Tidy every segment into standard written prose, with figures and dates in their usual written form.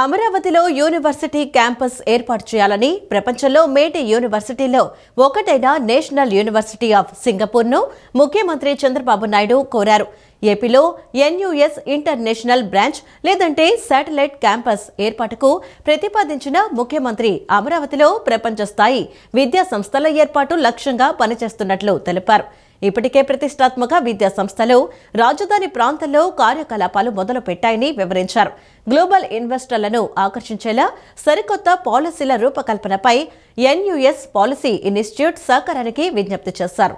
అమరావతిలో university campus ఏర్పాటు చేయాలని ప్రపంచంలో మేటి యూనివర్సిటీలో ఒకటైన నేషనల్ యూనివర్సిటీ ఆఫ్ సింగపూర్ను ముఖ్యమంత్రి చంద్రబాబు నాయుడు కోరారు. ఏపీలో ఎన్యూఎస్ ఇంటర్నేషనల్ బ్రాంచ్ లేదంటే శాటిలైట్ క్యాంపస్ ఏర్పాటుకు ప్రతిపాదించిన ముఖ్యమంత్రి అమరావతిలో ప్రపంచ స్థాయి విద్యా సంస్థల ఏర్పాటు లక్ష్యంగా పనిచేస్తున్నట్లు తెలిపారు. ఇప్పటికే ప్రతిష్టాత్మక విద్యా సంస్థలు రాజధాని ప్రాంతంలో కార్యకలాపాలు మొదలుపెట్టాయని వివరించారు. గ్లోబల్ ఇన్వెస్టర్లను ఆకర్షించేలా సరికొత్త పాలసీల రూపకల్పనపై ఎన్యూఎస్ పాలసీ ఇన్స్టిట్యూట్ సహకారానికి విజ్ఞప్తి చేశారు.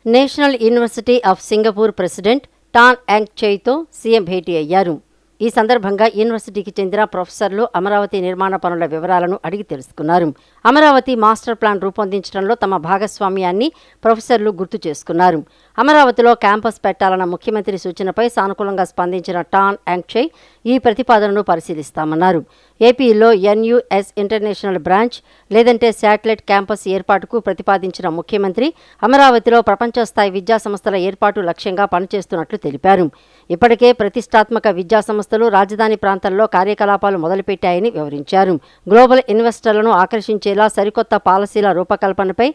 National university of Singapore president Tan Yang చైతో సీఎం భేటీ అయ్యారు. ఈ సందర్భంగా యూనివర్సిటీకి చెందిన ప్రొఫెసర్లు అమరావతి నిర్మాణ పనుల వివరాలను అడిగి తెలుసుకున్నారు. అమరావతి మాస్టర్ ప్లాన్ రూపొందించడంలో తమ భాగస్వామ్యాన్ని ప్రొఫెసర్లు గుర్తు చేసుకున్నారు. అమరావతిలో క్యాంపస్ పెట్టాలన్న ముఖ్యమంత్రి సూచనపై సానుకూలంగా స్పందించిన టాన్ యాంగ్ చై ఈ ప్రతిపాదనను పరిశీలిస్తామన్నారు. ఏపీలో ఎన్యూఎస్ ఇంటర్నేషనల్ బ్రాంచ్ లేదంటే శాటిలైట్ క్యాంపస్ ఏర్పాటుకు ప్రతిపాదించిన ముఖ్యమంత్రి అమరావతిలో ప్రపంచ స్థాయి విద్యా సంస్థల ఏర్పాటు లక్ష్యంగా పనిచేస్తున్నట్లు తెలిపారు. ఇప్పటికే ప్రతిష్టాత్మక విద్యా సంస్థలు రాజధాని ప్రాంతాల్లో కార్యకలాపాలు మొదలుపెట్టాయని వివరించారు. గ్లోబల్ ఇన్వెస్టర్లను ఆకర్షించేలా సరికొత్త పాలసీల రూపకల్పనపై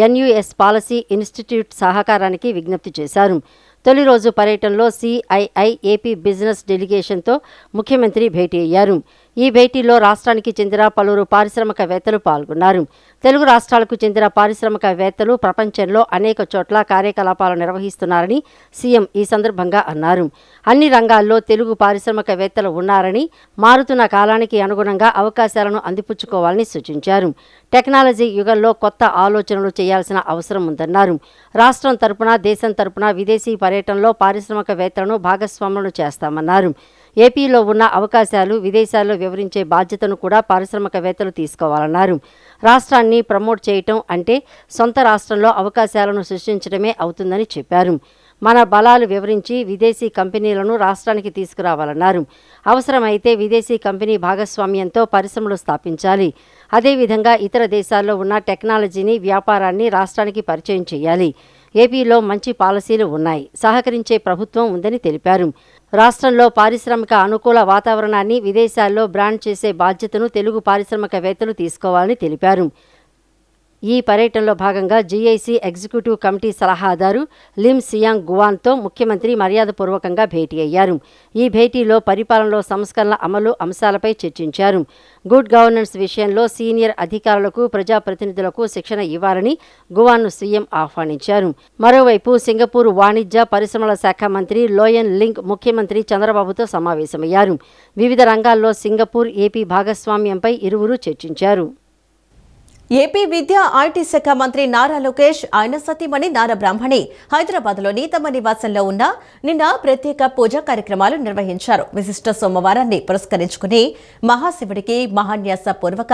ఎన్యూఎస్ పాలసీ ఇన్స్టిట్యూట్ సహకారానికి విజ్ఞప్తి చేశారు. తొలి రోజు పర్యటనలో సిఐఐ ఏపీ బిజినెస్ డెలిగేషన్తో ముఖ్యమంత్రి భేటీ అయ్యారు. ఈ భేటీలో రాష్ట్రానికి చెందిన పలువురు పారిశ్రామికవేత్తలు పాల్గొన్నారు. తెలుగు రాష్ట్రాలకు చెందిన పారిశ్రామికవేత్తలు ప్రపంచంలో అనేక చోట్ల కార్యకలాపాలు నిర్వహిస్తున్నారని సీఎం ఈ సందర్భంగా అన్నారు. అన్ని రంగాల్లో తెలుగు పారిశ్రామికవేత్తలు ఉన్నారని, మారుతున్న కాలానికి అనుగుణంగా అవకాశాలను అందిపుచ్చుకోవాలని సూచించారు. టెక్నాలజీ యుగంలో కొత్త ఆలోచనలు చేయాల్సిన అవసరం ఉందన్నారు. రాష్ట్రం తరపున, దేశం తరపున విదేశీ పర్యటనలో పారిశ్రామికవేత్తలను భాగస్వాములను చేస్తామన్నారు. ఏపీలో ఉన్న అవకాశాలు విదేశాల్లో వివరించే బాధ్యతను కూడా పారిశ్రామికవేత్తలు తీసుకోవాలన్నారు. రాష్ట్రాన్ని ప్రమోట్ చేయటం అంటే సొంత రాష్ట్రంలో అవకాశాలను సృష్టించడమే అవుతుందని చెప్పారు. మన బలాలు వివరించి విదేశీ కంపెనీలను రాష్ట్రానికి తీసుకురావాలన్నారు. అవసరమైతే విదేశీ కంపెనీ భాగస్వామ్యంతో పరిశ్రమలు స్థాపించాలి. అదేవిధంగా ఇతర దేశాల్లో ఉన్న టెక్నాలజీని, వ్యాపారాన్ని రాష్ట్రానికి పరిచయం చేయాలి. ఏపీలో మంచి పాలసీలు ఉన్నాయి, సహకరించే ప్రభుత్వం ఉందని తెలిపారు. రాష్ట్రంలో పారిశ్రామిక అనుకూల వాతావరణాన్ని విదేశాల్లో బ్రాండ్ చేసే బాధ్యతను తెలుగు పారిశ్రామికవేత్తలు తీసుకోవాలని తెలిపారు. ఈ పర్యటనలో భాగంగా జీఐసీ ఎగ్జిక్యూటివ్ కమిటీ సలహాదారు లిమ్ సియాంగ్ గువాన్తో ముఖ్యమంత్రి మర్యాదపూర్వకంగా భేటీ అయ్యారు. ఈ భేటీలో పరిపాలనలో సంస్కరణల అమలు అంశాలపై చర్చించారు. గుడ్ గవర్నెన్స్ విషయంలో సీనియర్ అధికారులకు, ప్రజాప్రతినిధులకు శిక్షణ ఇవ్వాలని గువాన్ను సీఎం ఆహ్వానించారు. మరోవైపు సింగపూర్ వాణిజ్య పరిశ్రమల శాఖ మంత్రి లోయన్ లింగ్ ముఖ్యమంత్రి చంద్రబాబుతో సమావేశమయ్యారు. వివిధ రంగాల్లో సింగపూర్, ఏపీ భాగస్వామ్యంపై ఇరువురు చర్చించారు. ఏపీ విద్యా ఐటీ శాఖ మంత్రి నారా లోకేష్, ఆయన సతీమణి నారా బ్రాహ్మణి హైదరాబాద్లోని తమ నివాసంలో ఉన్న నిన్న ప్రత్యేక పూజా కార్యక్రమాలు నిర్వహించారు. విశిష్ట సోమవారాన్ని పురస్కరించుకుని మహాశివుడికి మహాన్యాస పూర్వక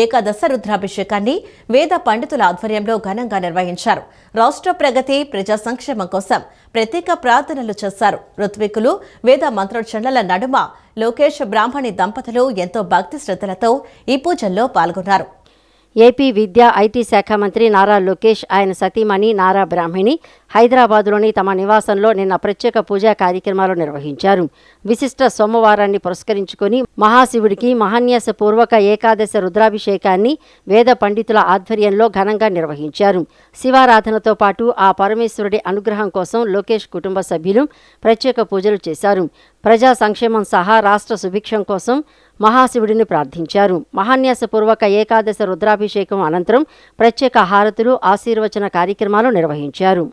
ఏకాదశ రుద్రాభిషేకాన్ని వేద పండితుల ఆధ్వర్యంలో ఘనంగా నిర్వహించారు. రాష్ట్ర ప్రగతి, ప్రజా సంక్షేమం కోసం ప్రత్యేక ప్రార్థనలు చేశారు. ఋత్వికులు వేద మంత్రోచ్చరణల నడుమ లోకేష్, బ్రాహ్మణి దంపతులు ఎంతో భక్తి శ్రద్ధలతో ఈ పూజల్లో పాల్గొన్నారు. ఏపీ విద్యా ఐటీ శాఖ మంత్రి నారా లోకేష్, ఆయన సతీమణి నారా బ్రాహ్మణి హైదరాబాద్లోని తమ నివాసంలో నిన్న ప్రత్యేక పూజా కార్యక్రమాలు నిర్వహించారు. విశిష్ట సోమవారాన్ని పురస్కరించుకుని మహాశివుడికి మహాన్యాస పూర్వక ఏకాదశ రుద్రాభిషేకాన్ని వేద పండితుల ఆధ్వర్యంలో ఘనంగా నిర్వహించారు. శివారాధనతో పాటు ఆ పరమేశ్వరుడి అనుగ్రహం కోసం లోకేష్ కుటుంబ సభ్యులు ప్రత్యేక పూజలు చేశారు. ప్రజా సంక్షేమం సహా రాష్ట్ర సుభిక్షం కోసం మహాశివుడిని ప్రార్థించారు. మహాన్యాసపూర్వక ఏకాదశ రుద్రాభిషేకం అనంతరం ప్రత్యేక హారతులు, ఆశీర్వచన కార్యక్రమాలు నిర్వహించారు.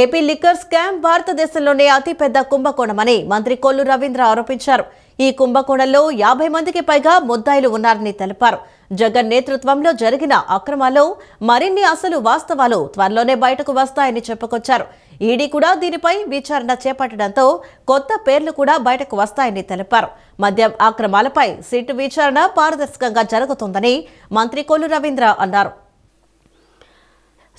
ఏపీ లిక్కర్ స్కామ్ భారతదేశంలోనే అతిపెద్ద కుంభకోణమని మంత్రి కొల్లు రవీంద్ర ఆరోపించారు. ఈ కుంభకోణంలో 50 మందికి పైగా ముద్దాయిలు ఉన్నారని తెలిపారు. జగన్ నేతృత్వంలో జరిగిన అక్రమాల్లో మరిన్ని అసలు వాస్తవాలు త్వరలోనే బయటకు వస్తాయని చెప్పుకొచ్చారు. ఈడీ కూడా దీనిపై విచారణ చేపట్టడంతో కొత్త పేర్లు కూడా బయటకు వస్తాయని తెలిపారు. మద్యం అక్రమాలపై సిట్ విచారణ పారదర్శకంగా జరుగుతుందని మంత్రి కొల్లు రవీంద్ర అన్నారు.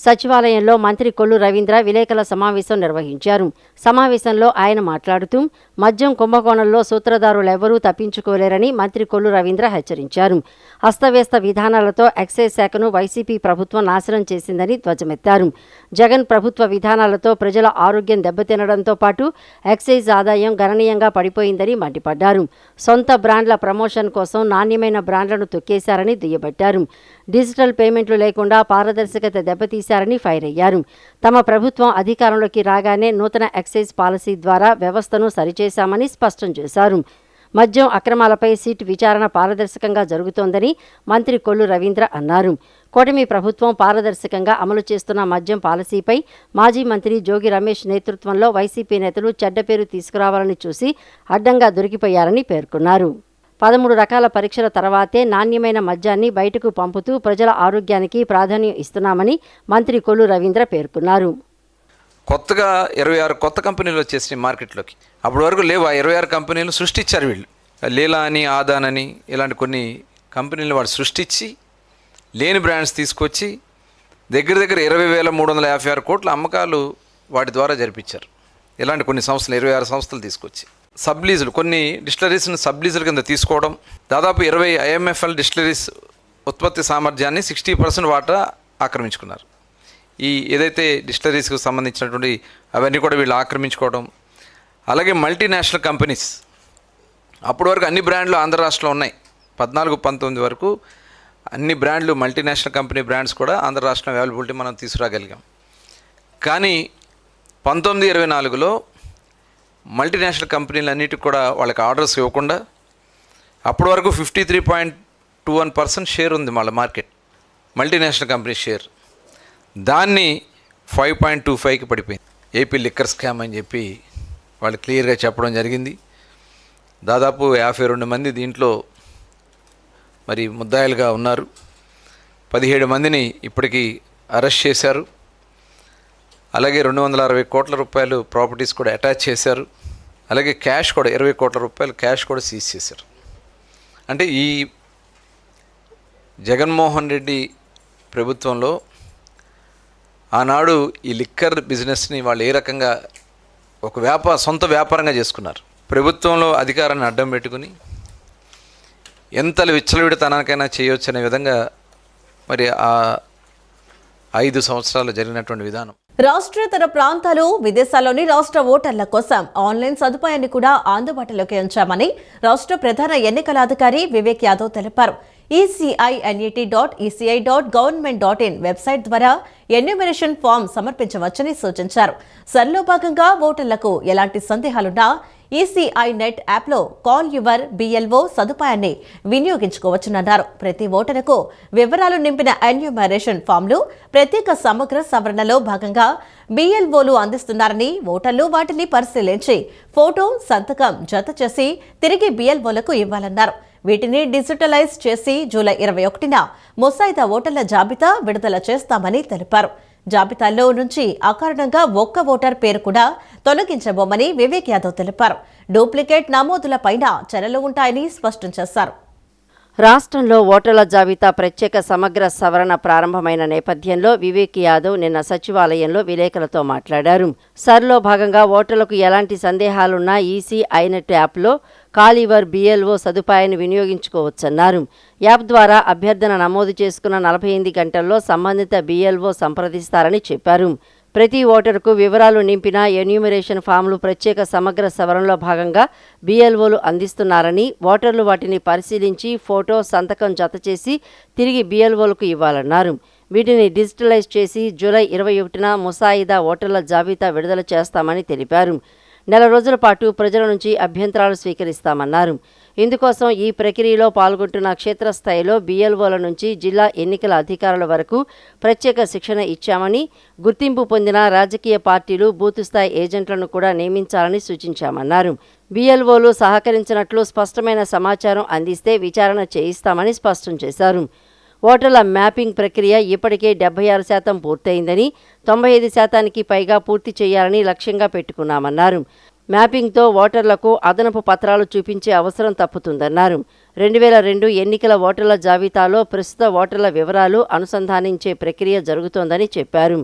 సచివాలయంలో మంత్రి కొల్లు రవీంద్ర విలేకరుల సమావేశం నిర్వహించారు. సమావేశంలో ఆయన మాట్లాడుతూ మద్యం కుంభకోణంలో సూత్రధారులెవరూ తప్పించుకోలేరని మంత్రి కొల్లు రవీంద్ర హెచ్చరించారు. అస్తవ్యస్త విధానాలతో ఎక్సైజ్ శాఖను వైసీపీ ప్రభుత్వం నాశనం చేసిందని ధ్వజమెత్తారు. జగన్ ప్రభుత్వ విధానాలతో ప్రజల ఆరోగ్యం దెబ్బతినడంతో పాటు ఎక్సైజ్ ఆదాయం గణనీయంగా పడిపోయిందని మండిపడ్డారు. సొంత బ్రాండ్ల ప్రమోషన్ కోసం నాణ్యమైన బ్రాండ్లను తొక్కేశారని దుయ్యబట్టారు. డిజిటల్ పేమెంట్లు లేకుండా పారదర్శకత దెబ్బతీశారని ఫైర్ అయ్యారు. తమ ప్రభుత్వం అధికారంలోకి రాగానే నూతన ఎక్సైజ్ పాలసీ ద్వారా వ్యవస్థను సరిచేశామని స్పష్టం చేశారు. మద్యం అక్రమాలపై సిట్ విచారణ పారదర్శకంగా జరుగుతోందని మంత్రి కొల్లు రవీంద్ర అన్నారు. కూటమి ప్రభుత్వం పారదర్శకంగా అమలు చేస్తున్న మద్యం పాలసీపై మాజీ మంత్రి జోగి రమేష్ నేతృత్వంలో వైసీపీ నేతలు చెడ్డ పేరు తీసుకురావాలని చూసి అడ్డంగా దొరికిపోయారని పేర్కొన్నారు. 13 రకాల పరీక్షల తర్వాతే నాణ్యమైన మద్యాన్ని బయటకు పంపుతూ ప్రజల ఆరోగ్యానికి ప్రాధాన్యం ఇస్తున్నామని మంత్రి కొల్లు రవీంద్ర పేర్కొన్నారు. కొత్తగా 26 కొత్త కంపెనీలు వచ్చేసినాయి మార్కెట్లోకి. అప్పటి వరకు లేవు. ఆ 26 కంపెనీలు సృష్టించారు వీళ్ళు. లీలా అని, ఆదాన్ అని ఇలాంటి కొన్ని కంపెనీలు వాడు సృష్టించి లేని బ్రాండ్స్ తీసుకొచ్చి దగ్గర 20,356 కోట్ల అమ్మకాలు వాటి ద్వారా జరిపించారు. ఇలాంటి కొన్ని సంస్థలు 26 సంస్థలు తీసుకొచ్చి సబ్లీజులు, కొన్ని డిస్టిలరీస్ని సబ్లీజుల కింద తీసుకోవడం, దాదాపు 20 IMFL డిస్టిలరీస్ ఉత్పత్తి సామర్థ్యాన్ని 60% వాటా ఆక్రమించుకున్నారు. ఈ ఏదైతే డిస్టిలరీస్కి సంబంధించినటువంటి అవన్నీ కూడా వీళ్ళు ఆక్రమించుకోవడం. అలాగే మల్టీనేషనల్ కంపెనీస్, అప్పటి వరకు అన్ని బ్రాండ్లు ఆంధ్ర రాష్ట్రంలో ఉన్నాయి. 14-19 వరకు అన్ని బ్రాండ్లు మల్టీనేషనల్ కంపెనీ బ్రాండ్స్ కూడా ఆంధ్ర రాష్ట్రం అవైలబిలిటీ మనం తీసుకురాగలిగాం. కానీ 1924లో మల్టీనేషనల్ కంపెనీలు అన్నిటికి కూడా వాళ్ళకి ఆర్డర్స్ ఇవ్వకుండా అప్పటి వరకు 53.21% షేర్ ఉంది వాళ్ళ మార్కెట్, మల్టీనేషనల్ కంపెనీ షేర్. దాన్ని 5.25కి పడిపోయింది. ఏపీ లిక్కర్ స్కామ్ అని చెప్పి వాళ్ళు క్లియర్గా చెప్పడం జరిగింది. దాదాపు 52 మంది దీంట్లో మరి ముద్దాయిలుగా ఉన్నారు. 17 మందిని ఇప్పటికీ అరెస్ట్ చేశారు. అలాగే 260 కోట్ల రూపాయలు ప్రాపర్టీస్ కూడా అటాచ్ చేశారు. అలాగే క్యాష్ కూడా 20 కోట్ల రూపాయలు క్యాష్ కూడా సీజ్ చేశారు. అంటే ఈ జగన్మోహన్ రెడ్డి ప్రభుత్వంలో ఆనాడు ఈ లిక్కర్ బిజినెస్ని వాళ్ళు ఏ రకంగా ఒక సొంత వ్యాపారంగా చేసుకున్నారు. ప్రభుత్వంలో అధికారాన్ని అడ్డం పెట్టుకుని ఎంతలు విచ్చలవిడితనానికైనా చేయొచ్చు అనే విధంగా మరి ఆ 5 సంవత్సరాలు జరిగినటువంటి విధానం. రాష్ట్రేతర ప్రాంతాలు, విదేశాల్లోని రాష్ట్ర ఓటర్ల కోసం ఆన్లైన్ సదుపాయాన్ని కూడా అందుబాటులోకి ఉంచామని రాష్ట్ర ప్రధాన ఎన్నికల అధికారి వివేక్ యాదవ్ తెలిపారు. ECINET.ECI.government.in వెబ్సైట్ ద్వారా ఎన్యూమరేషన్ ఫామ్ సమర్పించవచ్చని సూచించారు. సర్లో భాగంగా ఓటర్లకు ఎలాంటి సందేహాలున్నా ECINET యాప్లో కాల్ యువర్ BLO సదుపాయాన్ని వినియోగించుకోవచ్చునన్నారు. ప్రతి ఓటరుకు వివరాలు నింపిన ఎన్యూమరేషన్ ఫామ్లు ప్రత్యేక సమగ్ర సవరణలో భాగంగా BLOలు అందిస్తున్నారని, ఓటర్లు వాటిని పరిశీలించి ఫోటో, సంతకం జత చేసి తిరిగి BLOలకు ఇవ్వాలన్నారు. వీటిని డిజిటలైజ్ చేసి జూలై 21న ముసాయిదా ఓటర్ల జాబితా విడుదల చేస్తామని తెలిపారు. జాబితాలో నుంచి అకారణంగా ఒక్క ఓటర్ పేరు కూడా తొలగించబోమని వివేక్ యాదవ్ తెలిపారు. డూప్లికేట్ నమోదులపైన చర్యలు ఉంటాయని స్పష్టం చేశారు. రాష్ట్రంలో ఓటర్ల జాబితా ప్రత్యేక సమగ్ర సవరణ ప్రారంభమైన నేపథ్యంలో వివేక్ యాదవ్ నిన్న సచివాలయంలో విలేకరులతో మాట్లాడారు. సర్లో భాగంగా ఓటర్లకు ఎలాంటి సందేహాలున్నా ECINET యాప్లో కాల్ యువర్ BLO సదుపాయాన్ని వినియోగించుకోవచ్చన్నారు. యాప్ ద్వారా అభ్యర్థన నమోదు చేసుకున్న 48 గంటల్లో సంబంధిత BLO సంప్రదిస్తారని చెప్పారు. ప్రతి ఓటరుకు వివరాలు నింపిన ఎన్యూమరేషన్ ఫామ్లు ప్రత్యేక సమగ్ర సవరణలో భాగంగా BLOలు అందిస్తున్నారని, ఓటర్లు వాటిని పరిశీలించి ఫోటో, సంతకం జతచేసి తిరిగి BLOలకు ఇవ్వాలన్నారు. వీటిని డిజిటలైజ్ చేసి జూలై 21న ముసాయిదా ఓటర్ల జాబితా విడుదల చేస్తామని తెలిపారు. నెల రోజుల పాటు ప్రజల నుంచి అభ్యంతరాలు స్వీకరిస్తామన్నారు. ఇందుకోసం ఈ ప్రక్రియలో పాల్గొంటున్న క్షేత్రస్థాయిలో BLOల నుంచి జిల్లా ఎన్నికల అధికారుల వరకు ప్రత్యేక శిక్షణ ఇచ్చామని, గుర్తింపు పొందిన రాజకీయ పార్టీలు బూతు స్థాయి ఏజెంట్లను కూడా నియమించాలని సూచించామన్నారు. BLOలు సహకరించినట్లు స్పష్టమైన సమాచారం అందిస్తే విచారణ చేయిస్తామని స్పష్టం చేశారు. ఓటర్ల మ్యాపింగ్ ప్రక్రియ ఇప్పటికే 76% పూర్తయిందని, 95%కి పైగా పూర్తి చేయాలని లక్ష్యంగా పెట్టుకున్నామన్నారు. మ్యాపింగ్తో ఓటర్లకు అదనపు పత్రాలు చూపించే అవసరం తప్పుతుందన్నారు. 2002 ఎన్నికల ఓటర్ల జాబితాలో ప్రస్తుత ఓటర్ల వివరాలు అనుసంధానించే ప్రక్రియ జరుగుతోందని చెప్పారు.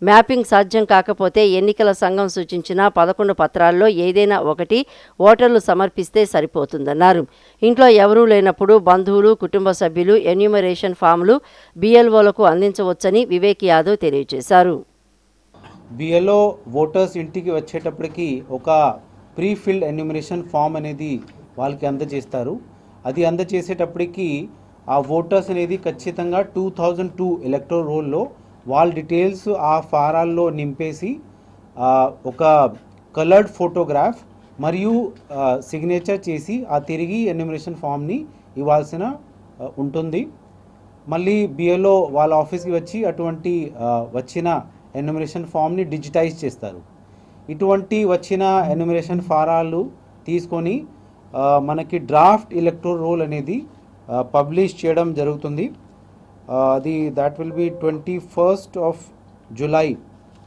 మ్యాపింగ్ సాధ్యం కాకపోతే ఎన్నికల సంఘం సూచించిన 11 పత్రాల్లో ఏదైనా ఒకటి ఓటర్లు సమర్పిస్తే సరిపోతుందన్నారు. ఇంట్లో ఎవరూ లేనప్పుడు బంధువులు, కుటుంబ సభ్యులు ఎన్యూమరేషన్ ఫామ్లు BLOలకు అందించవచ్చని వివేక్ యాదవ్ తెలియజేశారు. BLO ఓటర్స్ ఇంటికి వచ్చేటప్పటికి ఒక ప్రీఫిల్డ్ ఎన్యూమరేషన్ ఫామ్ అనేది వాళ్ళకి అందజేస్తారు. అది అందజేసేటప్పటికి ఆ ఓటర్స్ అనేది ఖచ్చితంగా 2002 ఎలక్టోరల్ రోల్లో వాళ్ళ డీటెయిల్స్ ఆ ఫారాల్లో నింపేసి ఒక కలర్డ్ ఫోటోగ్రాఫ్ మరియు సిగ్నేచర్ చేసి ఆ తిరిగి ఎన్యూమరేషన్ ఫామ్ని ఇవ్వాల్సిన ఉంటుంది. మళ్ళీ BLO వాళ్ళ ఆఫీస్కి వచ్చి అటువంటి వచ్చిన ఎన్యూమరేషన్ ఫామ్ని డిజిటైజ్ చేస్తారు. ఇటువంటి వచ్చిన ఎన్యూమరేషన్ ఫారాలు తీసుకొని మనకి డ్రాఫ్ట్ ఎలక్టోరల్ రోల్ అనేది పబ్లిష్ చేయడం జరుగుతుంది. అది that will be 21st of July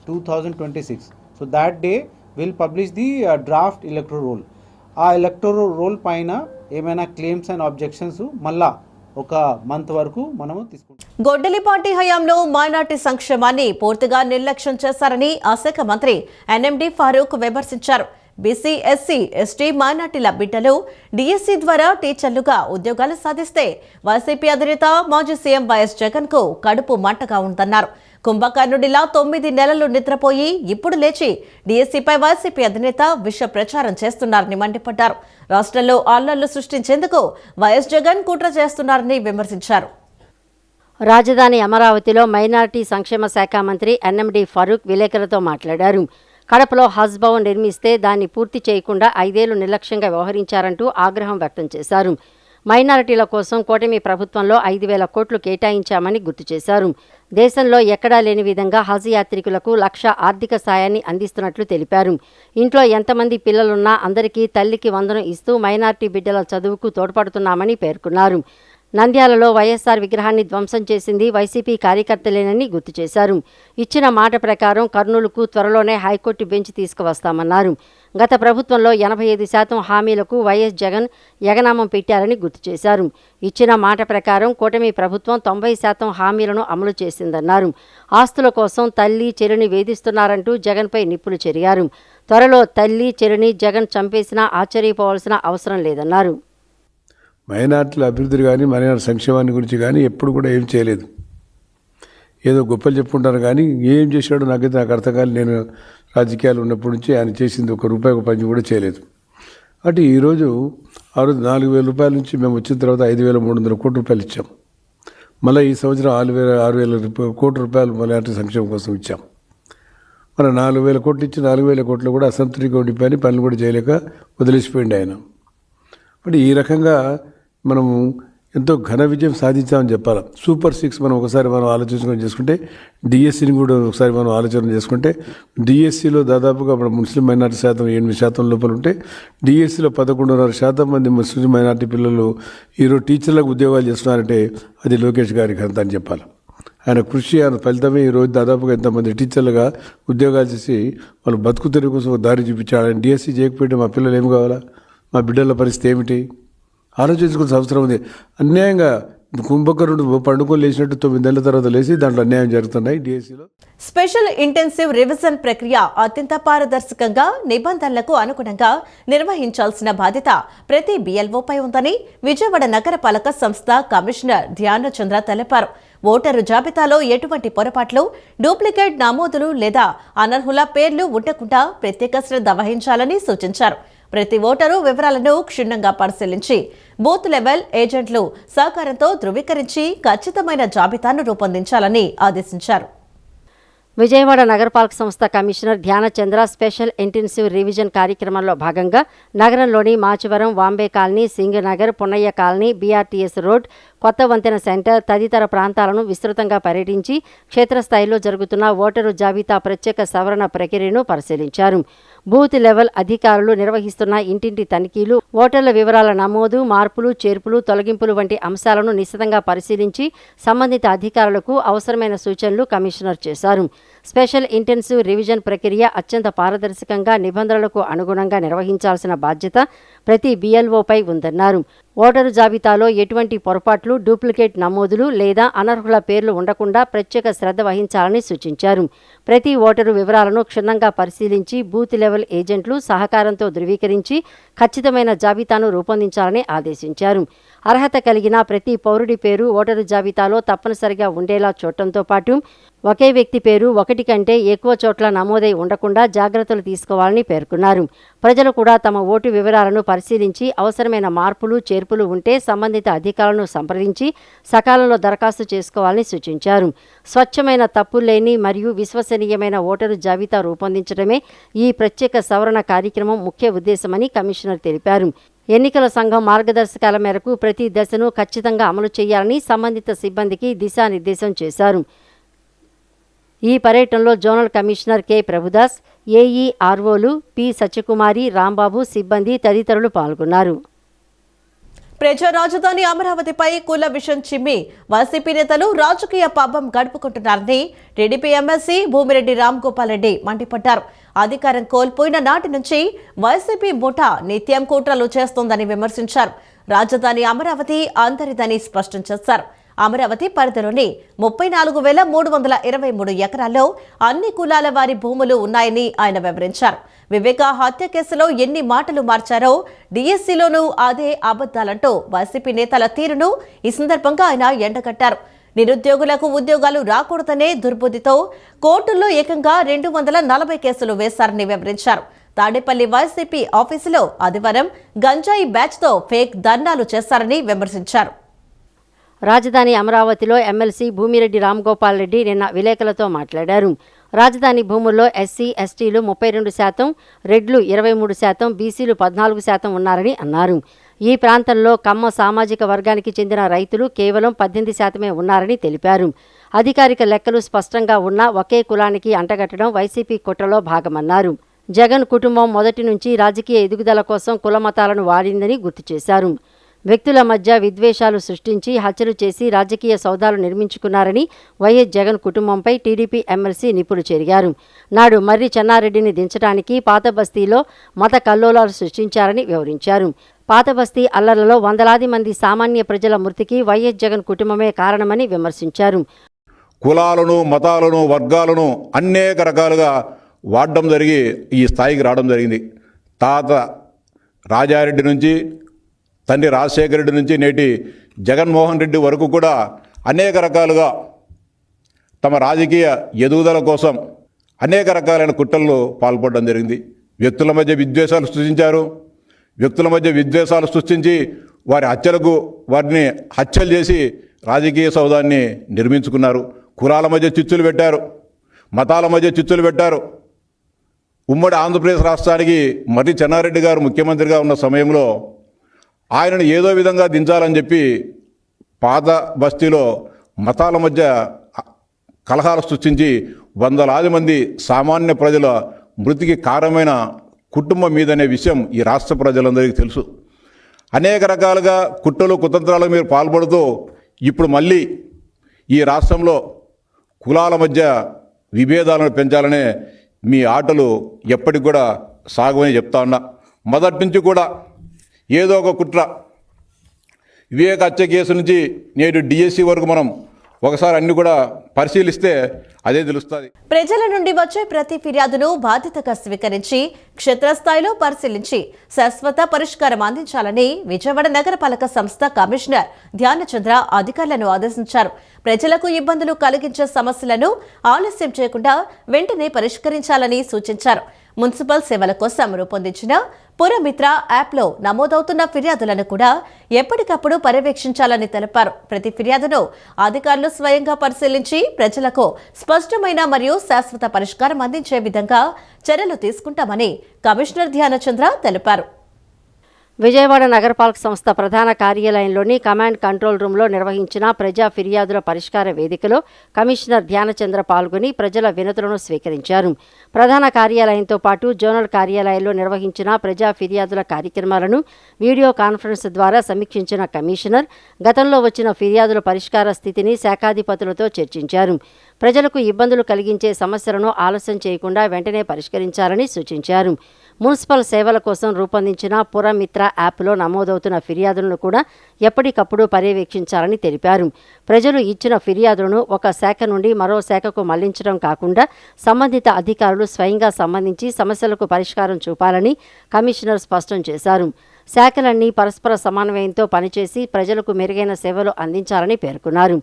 2026. So that day we'll publish the draft electoral roll. ఆ electoral roll పైన ఏమైనా క్లెయిమ్స్ అండ్ ఆబ్జెక్షన్స్ మళ్ళా ఒక మంత్ వరకు మనము తీసుకుంటాం. గొడ్డలిపాటి హయాంలో మైనార్టీ సంక్షేమాన్ని పూర్తిగా నిర్లక్ష్యం చేశారని ఆ శాఖ మంత్రి NMD ఫారూక్ విమర్శించారు. బీసీ, ఎస్సీ, ఎస్టీ, మైనార్టీల బిడ్డలు డిఎస్సీ ద్వారా టీచర్లుగా ఉద్యోగాలు సాధిస్తే వైసీపీ అధినేత మాజీ సీఎం వైఎస్ జగన్ కు కడుపు మంటగా ఉందన్నారు. కుంభకర్ణుడిలా 9 నెలలు నిద్రపోయి ఇప్పుడు లేచి డిఎస్సీపై వైసీపీ అధినేత విష ప్రచారం చేస్తున్నారని మండిపడ్డారు. రాష్ట్రంలో అల్లర్లు సృష్టించేందుకు వైఎస్ జగన్ కుట్ర చేస్తున్నారని విమర్శించారు. రాజధాని అమరావతిలో మైనార్టీ సంక్షేమ శాఖ మంత్రి NMD ఫారూక్ విలేకరులతో మాట్లాడారు. కడపలో హజ్ భవన్ నిర్మిస్తే దాన్ని పూర్తి చేయకుండా 5 ఏళ్లు నిర్లక్ష్యంగా వ్యవహరించారంటూ ఆగ్రహం వ్యక్తం చేశారు. మైనారిటీల కోసం కూటమి ప్రభుత్వంలో 5,000 కోట్లు కేటాయించామని గుర్తు చేశారు. దేశంలో ఎక్కడా లేని విధంగా హజ్ యాత్రికులకు 1,00,000 ఆర్థిక సాయాన్ని అందిస్తున్నట్లు తెలిపారు. ఇంట్లో ఎంతమంది పిల్లలున్నా అందరికీ తల్లికి వందనం ఇస్తూ మైనార్టీ బిడ్డల చదువుకు తోడ్పడుతున్నామని పేర్కొన్నారు. నంద్యాలలో వైఎస్ఆర్ విగ్రహాన్ని ధ్వంసం చేసింది వైసీపీ కార్యకర్తలేనని గుర్తు చేశారు. ఇచ్చిన మాట ప్రకారం కర్నూలుకు త్వరలోనే హైకోర్టు బెంచ్ తీసుకువస్తామన్నారు. గత ప్రభుత్వంలో 85% హామీలకు వైఎస్ జగన్ ఎగనామం పెట్టారని గుర్తు చేశారు. ఇచ్చిన మాట ప్రకారం కూటమి ప్రభుత్వం 90% హామీలను అమలు చేసిందన్నారు. ఆస్తుల కోసం తల్లి, చెల్లిని వేధిస్తున్నారంటూ జగన్పై నిప్పులు చెరిగారు. త్వరలో తల్లి, చెల్లిని జగన్ చంపేసినా ఆశ్చర్యపోవాల్సిన అవసరం లేదన్నారు. మైనార్టీల అభివృద్ధి కానీ మైనార్టీ సంక్షేమాన్ని గురించి కానీ ఎప్పుడు కూడా ఏం చేయలేదు. ఏదో గొప్పలు చెప్పుకుంటారు కానీ ఏం చేశాడో నాకైతే నాకు అర్థం కాదు. నేను రాజకీయాలు ఉన్నప్పటి నుంచి ఆయన చేసింది ₹1 పని కూడా చేయలేదు. అంటే ఈరోజు ఆ రోజు 4,000 రూపాయల నుంచి మేము వచ్చిన తర్వాత 5,300 కోట్ల రూపాయలు ఇచ్చాం. మళ్ళీ ఈ సంవత్సరం 6,000 కోట్ల రూపాయలు మైనార్టీ సంక్షేమం కోసం ఇచ్చాం. మన 4,000 కోట్లు ఇచ్చి 4,000 కోట్లు కూడా అసంతృప్తిగా ఉండిపోయి పనులు కూడా చేయలేక వదిలేసిపోయింది ఆయన. అంటే ఈ రకంగా మనము ఎంతో ఘన విజయం సాధించామని చెప్పాలి. సూపర్ 6 మనం ఒకసారి ఆలోచించుకొని చేసుకుంటే, డిఎస్సిని కూడా ఒకసారి మనం ఆలోచన చేసుకుంటే, డిఎస్సిలో దాదాపుగా మన ముస్లిం మైనార్టీ శాతం 8% లోపల ఉంటే, డిఎస్సిలో 11.5% మంది ముస్లిం మైనార్టీ పిల్లలు ఈరోజు టీచర్లకు ఉద్యోగాలు చేస్తున్నారంటే అది లోకేష్ గారి ఘనత అని చెప్పాలి. ఆయన కృషి, ఆయన ఫలితమే ఈరోజు దాదాపుగా ఎంతమంది టీచర్లుగా ఉద్యోగాలు చేసి వాళ్ళు బతుకు తెరువు కోసం దారి చూపించాడు. ఆయన డిఎస్సి చేయకపోతే మా పిల్లలు ఏమి కావాలా, మా బిడ్డల పరిస్థితి ఏమిటి ఆలోచించుకునే అవసరం ఉంది. అన్యాయంగా కుంభకర్ణుడు పండుకొని లేచినట్టు 9 నెలల తర్వాత లేచి దాంట్లో అన్యాయం జరుగుతున్నాయి డిఎస్సిలో. స్పెషల్ ఇంటెన్సివ్ రివిజన్ ప్రక్రియ అత్యంత పారదర్శకంగా నిబంధనలకు అనుగుణంగా నిర్వహించాల్సిన బాధ్యత ప్రతి BLOపై ఉందని విజయవాడ నగరపాలక సంస్థ కమిషనర్ ధ్యానచంద్ర తెలిపారు. ఓటరు జాబితాలో ఎటువంటి పొరపాట్లు, డూప్లికేట్ నమోదులు లేదా అనర్హుల పేర్లు ఉండకుండా ప్రత్యేక శ్రద్ధ వహించాలని సూచించారు. ప్రతి ఓటరు వివరాలను క్షుణ్ణంగా పరిశీలించి బూత్ లెవెల్ ఏజెంట్లు సహకారంతో ధృవీకరించి ఖచ్చితమైన జాబితాను రూపొందించాలని ఆదేశించారు. విజయవాడ నగరపాలక సంస్థ commissioner Dhyanachandra special intensive revision కార్యక్రమంలో భాగంగా నగరంలోని Machavaram, Vambay colony, Singh Nagar, Punnaiah colony, BRTS road, కొత్త వంతెన సెంటర్ తదితర ప్రాంతాలను విస్తృతంగా పర్యటించి క్షేత్రస్థాయిలో జరుగుతున్న ఓటరు జాబితా ప్రత్యేక సవరణ ప్రక్రియను పరిశీలించారు. బూత్ లెవెల్ అధికారులు నిర్వహిస్తున్న ఇంటింటి తనిఖీలు, ఓటర్ల వివరాల నమోదు, మార్పులు, చేర్పులు, తొలగింపులు వంటి అంశాలను నిశితంగా పరిశీలించి సంబంధిత అధికారులకు అవసరమైన సూచనలు కమిషనర్ చేశారు. స్పెషల్ ఇంటెన్సివ్ రివిజన్ ప్రక్రియ అత్యంత పారదర్శకంగా నిబంధనలకు అనుగుణంగా నిర్వహించాల్సిన బాధ్యత ప్రతి BLOపై ఉందన్నారు. ఓటరు జాబితాలో ఎటువంటి పొరపాట్లు, డూప్లికేట్ నమోదులు లేదా అనర్హుల పేర్లు ఉండకుండా ప్రత్యేక శ్రద్ధ వహించాలని సూచించారు. ప్రతి ఓటరు వివరాలను క్షుణ్ణంగా పరిశీలించి బూత్ లెవెల్ ఏజెంట్లు సహకారంతో ధృవీకరించి ఖచ్చితమైన జాబితాను రూపొందించాలని ఆదేశించారు. అర్హత కలిగిన ప్రతి పౌరుడి పేరు ఓటరు జాబితాలో తప్పనిసరిగా ఉండేలా చూడటంతో పాటు ఒకే వ్యక్తి పేరు ఒకటి కంటే ఎక్కువ చోట్ల నమోదై ఉండకుండా జాగ్రత్తలు తీసుకోవాలని పేర్కొన్నారు. ప్రజలు కూడా తమ ఓటు వివరాలను పరిశీలించి అవసరమైన మార్పులు, చేర్పులు ఉంటే సంబంధిత అధికారులను సంప్రదించి సకాలంలో దరఖాస్తు చేసుకోవాలని సూచించారు. స్వచ్ఛమైన, తప్పులేని మరియు విశ్వసనీయమైన ఓటరు జాబితా రూపొందించడమే ఈ ప్రత్యేక సవరణ కార్యక్రమం ముఖ్య ఉద్దేశమని కమిషనర్ తెలిపారు. ఎన్నికల సంఘం మార్గదర్శకాల మేరకు ప్రతి దశను ఖచ్చితంగా అమలు చేయాలని సంబంధిత సిబ్బందికి దిశానిర్దేశం చేశారు. ఈ పర్యటనలో జోనల్ కమిషనర్ కె ప్రభుదాస్, AEROలు పి సత్యకుమారి, రాంబాబు, సిబ్బంది తదితరులు పాల్గొన్నారు. ప్రజా రాజధాని అమరావతిపై కుల విషం చిమ్మి వైసీపీ నేతలు రాజకీయ పబ్బం గడుపుకుంటున్నారని టీడీపీ ఎమ్మెల్సీ భూమిరెడ్డి రామ్గోపాల్ రెడ్డి మండిపడ్డారు. అధికారం కోల్పోయిన నాటి నుంచి వైసీపీ ముఠా నిత్యం కుట్రలు చేస్తోందని విమర్శించారు. రాజధాని అమరావతి అందరిదని స్పష్టం చేశారు. అమరావతి పరిధిలోని 34,323 ఎకరాల్లో అన్ని కులాల వారి భూములు ఉన్నాయని ఆయన వివరించారు. వివేక హత్య కేసులో ఎన్ని మాటలు మార్చారో DSCలోనూ అదే అబద్దాలంటూ వైసీపీ నేతల తీరును ఈ సందర్భంగా ఆయన ఎండగట్టారు. నిరుద్యోగులకు ఉద్యోగాలు రాకూడదనే దుర్బుద్ధితో కోర్టుల్లో ఏకంగా 240 కేసులు వేశారని వివరించారు. తాడేపల్లి వైసీపీ ఆఫీసులో ఆదివారం గంజాయి బ్యాచ్తో ఫేక్ ధర్నాలు చేశారని విమర్శించారు. రాజధాని అమరావతిలో ఎమ్మెల్సీ భూమిరెడ్డి రామ్గోపాల్ రెడ్డి నిన్న విలేకరులతో మాట్లాడారు. రాజధాని భూముల్లో SC, STలు 32%, రెడ్లు 23%, BCలు 14% ఉన్నారని అన్నారు. ఈ ప్రాంతంలో కమ్మ సామాజిక వర్గానికి చెందిన రైతులు కేవలం 18% ఉన్నారని తెలిపారు. అధికారిక లెక్కలు స్పష్టంగా ఉన్నా ఒకే కులానికి అంటగట్టడం వైసీపీ కుట్రలో భాగమన్నారు. జగన్ కుటుంబం మొదటి నుంచి రాజకీయ ఎదుగుదల కోసం కుల మతాలను వాడిందని గుర్తు చేశారు. వ్యక్తుల మధ్య విద్వేషాలు సృష్టించి హత్యలు చేసి రాజకీయ సౌదాలు నిర్మించుకున్నారని వైఎస్ జగన్ కుటుంబంపై టీడీపీ ఎమ్మెల్సీ నిప్పులు చెరిగారు. నాడు మర్రి చెన్నారెడ్డిని దించడానికి పాత బస్తీలో మత కల్లోలాలు సృష్టించారని వివరించారు. పాత బస్తీ అల్లర్లలో వందలాది మంది సామాన్య ప్రజల మృతికి వైఎస్ జగన్ కుటుంబమే కారణమని విమర్శించారు. కులాలను, మతాలను, వర్గాలను అనేక రకాలుగా వాడడం జరిగి ఈ స్థాయికి రావడం జరిగింది. తాత రాజారెడ్డి నుంచి, తండ్రి రాజశేఖర రెడ్డి నుంచి నేటి జగన్మోహన్ రెడ్డి వరకు కూడా అనేక రకాలుగా తమ రాజకీయ ఎదుగుదల కోసం అనేక రకాలైన కుట్రల్లో పాల్పడడం జరిగింది. వ్యక్తుల మధ్య విద్వేషాలు సృష్టించారు. వ్యక్తుల మధ్య విద్వేషాలు సృష్టించి వారిని హత్యలు చేసి రాజకీయ సౌదాన్ని నిర్మించుకున్నారు. కులాల మధ్య చిచ్చులు పెట్టారు, మతాల మధ్య చిచ్చులు పెట్టారు. ఉమ్మడి ఆంధ్రప్రదేశ్ రాష్ట్రానికి మర్రి చెన్నారెడ్డి గారు ముఖ్యమంత్రిగా ఉన్న సమయంలో ఆయనను ఏదో విధంగా దించాలని చెప్పి పాత బస్తీలో మతాల మధ్య కలహాలు సృష్టించి వందలాది మంది సామాన్య ప్రజల మృతికి కారణమైన కుటుంబం మీదనే విషయం ఈ రాష్ట్ర ప్రజలందరికీ తెలుసు. అనేక రకాలుగా కుట్రలు, కుతంత్రాలకు మీరు పాల్పడుతూ ఇప్పుడు మళ్ళీ ఈ రాష్ట్రంలో కులాల మధ్య విభేదాలను పెంచాలనే మీ ఆటలు ఎప్పటికి కూడా సాగవని చెప్తా ఉన్నా. మొదటి నుంచి కూడా ఏదో ఒక కుట్ర, వివేక హత్య కేసు నుంచి నేడు DSC వరకు మనం ఒకసారి అన్ని కూడా పరిశీలిస్తే అదే తెలుస్తుంది. ప్రజల నుండి వచ్చే ప్రతి ఫిర్యాదును బాధ్యతగా స్వీకరించి క్షేత్రస్థాయిలో పరిశీలించి శాశ్వత పరిష్కారం అందించాలని విజయవాడ నగరపాలక సంస్థ కమిషనర్ ధ్యానచంద్ర అధికారులను ఆదేశించారు. ప్రజలకు ఇబ్బందులు కలిగించే సమస్యలను ఆలస్యం చేయకుండా వెంటనే పరిష్కరించాలని సూచించారు. మున్సిపల్ సేవల కోసం రూపొందించిన పురమిత్ర యాప్లో నమోదవుతున్న ఫిర్యాదులను కూడా ఎప్పటికప్పుడు పర్యవేక్షించాలని తెలిపారు. ప్రతి ఫిర్యాదును అధికారులు స్వయంగా పరిశీలించి ప్రజలకు స్పష్టమైన మరియు శాశ్వత పరిష్కారం అందించే విధంగా చర్యలు తీసుకుంటామని కమిషనర్ ధ్యానచంద్ర తెలిపారు. విజయవాడ నగరపాలక సంస్థ ప్రధాన కార్యాలయంలోని కమాండ్ కంట్రోల్ రూంలో నిర్వహించిన ప్రజా ఫిర్యాదుల పరిష్కార వేదికలో కమిషనర్ ధ్యానచంద్ర పాల్గొని ప్రజల వినతులను స్వీకరించారు. ప్రధాన కార్యాలయంతో పాటు జోనల్ కార్యాలయాల్లో నిర్వహించిన ప్రజా ఫిర్యాదుల కార్యక్రమాలను వీడియో కాన్ఫరెన్స్ ద్వారా సమీక్షించిన కమిషనర్ గతంలో వచ్చిన ఫిర్యాదుల పరిష్కార స్థితిని శాఖాధిపతులతో చర్చించారు. ప్రజలకు ఇబ్బందులు కలిగించే సమస్యలను ఆలస్యం చేయకుండా వెంటనే పరిష్కరించాలని సూచించారు. మున్సిపల్ సేవల కోసం రూపొందించిన పురమిత్ర యాప్లో నమోదవుతున్న ఫిర్యాదులను కూడా ఎప్పటికప్పుడు పర్యవేక్షించాలని తెలిపారు. ప్రజలు ఇచ్చిన ఫిర్యాదులను ఒక శాఖ నుండి మరో శాఖకు మళ్లించడం కాకుండా సంబంధిత అధికారులు స్వయంగా సంబంధించి సమస్యలకు పరిష్కారం చూపాలని కమిషనర్ స్పష్టం చేశారు. శాఖలన్నీ పరస్పర సమన్వయంతో పనిచేసి ప్రజలకు మెరుగైన సేవలు అందించాలని పేర్కొన్నారు.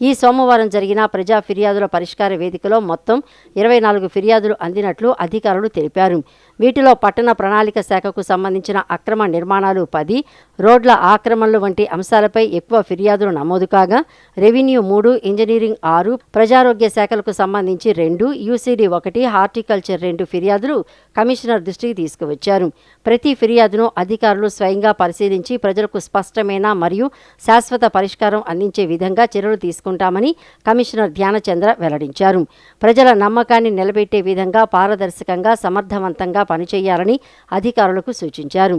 ఈ సోమవారం జరిగిన ప్రజా ఫిర్యాదుల పరిష్కార వేదికలో మొత్తం 24 ఫిర్యాదులు అందినట్లు అధికారులు తెలిపారు. వీటిలో పట్టణ ప్రణాళిక శాఖకు సంబంధించిన అక్రమ నిర్మాణాలు 10, రోడ్ల ఆక్రమణలు వంటి అంశాలపై ఎక్కువ ఫిర్యాదులు నమోదు కాగా రెవెన్యూ 3, ఇంజనీరింగ్ 6, ప్రజారోగ్య శాఖలకు సంబంధించి 2, యూసీడీ 1, హార్టికల్చర్ 2 ఫిర్యాదులు కమిషనర్ దృష్టికి తీసుకువచ్చారు. ప్రతి ఫిర్యాదును అధికారులు స్వయంగా పరిశీలించి ప్రజలకు స్పష్టమైన మరియు శాశ్వత పరిష్కారం అందించే విధంగా చర్యలు తీసుకుంటామని కమిషనర్ ధ్యానచంద్ర వెల్లడించారు. ప్రజల నమ్మకాన్ని నిలబెట్టే విధంగా పారదర్శకంగా సమర్థవంతంగా పనిచేయాలని అధికారులకు సూచించారు.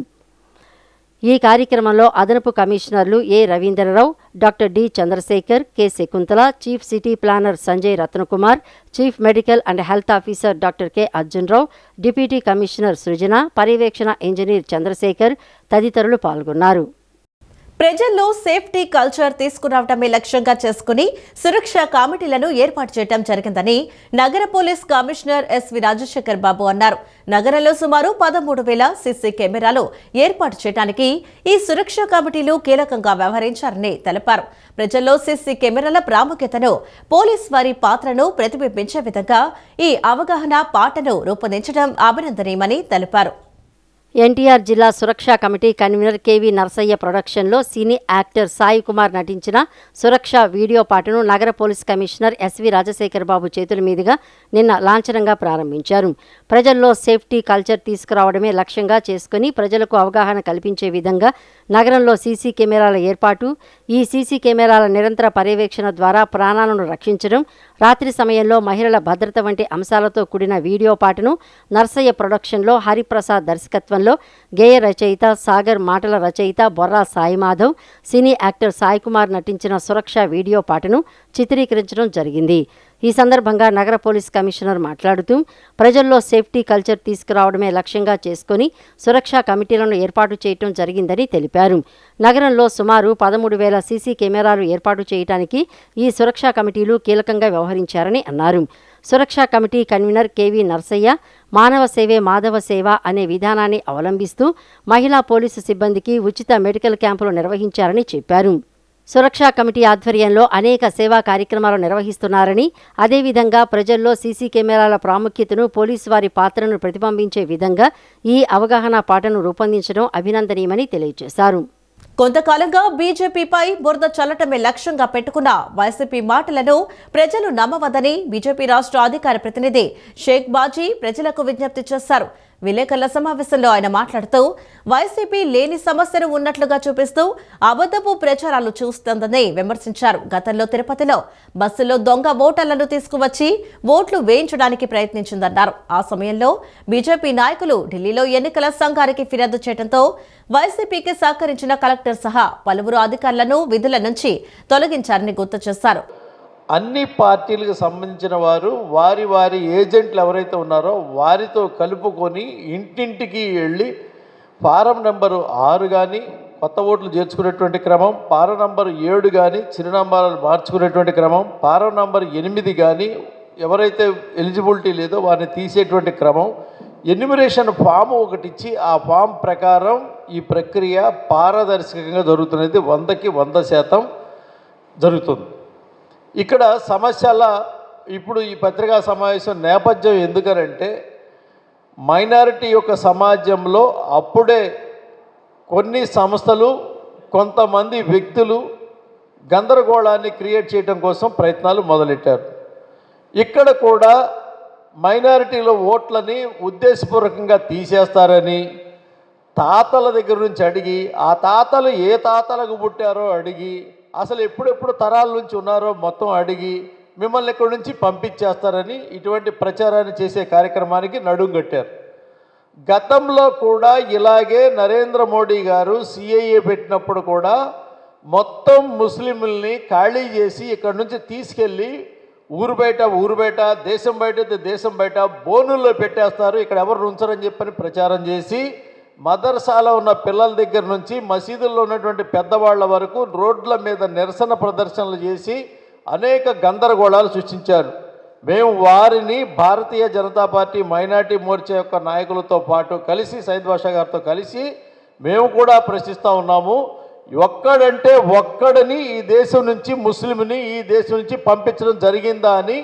ఈ కార్యక్రమంలో అదనపు కమిషనర్లు A Ravindrarao, doctor D Chandrashekar, K Shakuntala, chief city planner Sanjay Ratnakumar, chief medical and health officer doctor K Arjunrao, deputy commissioner Srujana, పర్యవేక్షణ ఇంజనీర్ చంద్రశేఖర్ తదితరులు పాల్గొన్నారు. ప్రజల్లో సేఫ్టీ కల్చర్ తీసుకురావడమే లక్ష్యంగా చేసుకుని సురక్ష కమిటీలను ఏర్పాటు చేయడం జరిగిందని నగర పోలీస్ కమిషనర్ ఎస్వి రాజశేఖర్ బాబు అన్నారు. నగరంలో సుమారు 13,000 సీసీ కెమెరాలు ఏర్పాటు చేయడానికి ఈ సురక్ష కమిటీలు కీలకంగా వ్యవహరించారని తెలిపారు. ప్రజల్లో సీసీ కెమెరాల ప్రాముఖ్యతను, పోలీస్ వారి పాత్రను ప్రతిబింబించే విధంగా ఈ అవగాహన పాటను రూపొందించడం అభినందనీయమని తెలిపారు. ఎన్టీఆర్ జిల్లా Suraksha committee convener KV Narsaiah ప్రొడక్షన్లో సినీ యాక్టర్ సాయి కుమార్ నటించిన సురక్ష వీడియో పాటను నగర పోలీస్ కమిషనర్ ఎస్వి రాజశేఖర్ బాబు చేతుల మీదుగా నిన్న లాంఛనంగా ప్రారంభించారు. ప్రజల్లో సేఫ్టీ కల్చర్ తీసుకురావడమే లక్ష్యంగా చేసుకుని ప్రజలకు అవగాహన కల్పించే విధంగా నగరంలో సీసీ కెమెరాల ఏర్పాటు, ఈ సీసీ కెమెరాల నిరంతర పర్యవేక్షణ ద్వారా ప్రాణాలను రక్షించడం, రాత్రి సమయంలో మహిళల భద్రత వంటి అంశాలతో కూడిన వీడియో పాటను నర్సయ్య ప్రొడక్షన్లో హరిప్రసాద్ దర్శకత్వంలో గేయ రచయిత సాగర్ మాటల రచయిత బొర్రా సాయిమాధవ్, సినీ యాక్టర్ సాయి కుమార్ నటించిన సురక్ష వీడియో పాటను చిత్రీకరించడం జరిగింది. ఈ సందర్భంగా నగర పోలీస్ కమిషనర్ మాట్లాడుతూ ప్రజల్లో సేఫ్టీ కల్చర్ తీసుకురావడమే లక్ష్యంగా చేసుకుని సురక్షా కమిటీలను ఏర్పాటు చేయడం జరిగిందని తెలిపారు. నగరంలో సుమారు 13,000 సీసీ కెమెరాలు ఏర్పాటు చేయడానికి ఈ సురక్షా కమిటీలు కీలకంగా వ్యవహరించారని అన్నారు. సురక్షా కమిటీ కన్వీనర్ కేవీ నర్సయ్య మానవ సేవే మాధవ సేవ అనే విధానాన్ని అవలంబిస్తూ మహిళా పోలీసు సిబ్బందికి ఉచిత మెడికల్ క్యాంపులు నిర్వహించారని చెప్పారు. సురక్షా కమిటీ ఆధ్వర్యంలో అనేక సేవా కార్యక్రమాలు నిర్వహిస్తున్నారని, అదేవిధంగా ప్రజల్లో సీసీ కెమెరాల ప్రాముఖ్యతను, పోలీసు వారి పాత్రను ప్రతిబింబించే విధంగా ఈ అవగాహన పాటను రూపొందించడం అభినందనీయమని తెలియజేశారు. కొంతకాలంగా బీజేపీపై బురద చల్లటమే లక్ష్యంగా పెట్టుకున్న వైసీపీ మాటలను ప్రజలు నమ్మవద్దని బీజేపీ రాష్ట్ర అధికార ప్రతినిధి షేక్ బాజీ ప్రజలకు విజ్ఞప్తి చేశారు. విలేకరుల సమావేశంలో ఆయన మాట్లాడుతూ వైసీపీ లేని సమస్యను ఉన్నట్లుగా చూపిస్తూ అబద్ధపు ప్రచారాలు చూస్తోందని విమర్శించారు. గతంలో తిరుపతిలో బస్సులో దొంగ ఓటర్లను తీసుకువచ్చి ఓట్లు వేయించడానికి ప్రయత్నించిందన్నారు. ఆ సమయంలో బీజేపీ నాయకులు ఢిల్లీలో ఎన్నికల సంఘానికి ఫిర్యాదు చేయడంతో వైసీపీకి సహకరించిన కలెక్టర్ సహా పలువురు అధికారులను విధుల నుంచి తొలగించారని గుర్తు చేశారు. అన్ని పార్టీలకు సంబంధించిన వారు వారి వారి ఏజెంట్లు ఎవరైతే ఉన్నారో వారితో కలుపుకొని ఇంటింటికి వెళ్ళి ఫారం నెంబరు 6 కానీ కొత్త ఓట్లు చేర్చుకునేటువంటి క్రమం, ఫారం నెంబరు 7 కానీ చిరునామాలు మార్చుకునేటువంటి క్రమం, ఫారం నెంబరు 8 కానీ ఎవరైతే ఎలిజిబిలిటీ లేదో వారిని తీసేటువంటి క్రమం, ఎన్యూమరేషన్ ఫామ్ ఒకటి ఇచ్చి ఆ ఫామ్ ప్రకారం ఈ ప్రక్రియ పారదర్శకంగా జరుగుతున్నది. 100కి 100% జరుగుతుంది. ఇక్కడ సమస్యల ఇప్పుడు ఈ పత్రికా సమావేశం నేపథ్యం ఎందుకనంటే మైనారిటీ యొక్క సమాజంలో అప్పుడే కొన్ని సంస్థలు, కొంతమంది వ్యక్తులు గందరగోళాన్ని క్రియేట్ చేయడం కోసం ప్రయత్నాలు మొదలెట్టారు. ఇక్కడ కూడా మైనారిటీలో ఓట్లని ఉద్దేశపూర్వకంగా తీసేస్తారని, తాతల దగ్గర నుంచి అడిగి, ఆ తాతలు ఏ తాతలకు పుట్టారో అడిగి, అసలు ఎప్పుడెప్పుడు తరాల నుంచి ఉన్నారో మొత్తం అడిగి మిమ్మల్ని ఇక్కడి నుంచి పంపించేస్తారని ఇటువంటి ప్రచారాన్ని చేసే కార్యక్రమానికి నడుం కట్టారు. గతంలో కూడా ఇలాగే నరేంద్ర మోడీ గారు సిఏఏ పెట్టినప్పుడు కూడా మొత్తం ముస్లింల్ని ఖాళీ చేసి ఇక్కడి నుంచి తీసుకెళ్ళి ఊరు బయట, దేశం బయట బోనుల్లో పెట్టేస్తారు, ఇక్కడ ఎవరు ఉంచరని చెప్పని ప్రచారం చేసి మదర్సాలో ఉన్న పిల్లల దగ్గర నుంచి మసీదుల్లో ఉన్నటువంటి పెద్దవాళ్ల వరకు రోడ్ల మీద నిరసన ప్రదర్శనలు చేసి అనేక గందరగోళాలు సృష్టించారు. మేము వారిని భారతీయ జనతా పార్టీ మైనార్టీ మోర్చా యొక్క నాయకులతో పాటు కలిసి సయ్యద్ బాషా గారితో కలిసి మేము కూడా ప్రశ్నిస్తూ ఉన్నాము. ఒక్కడంటే ఒక్కడిని ఈ దేశం నుంచి ముస్లింని ఈ దేశం నుంచి పంపించడం జరిగిందా అని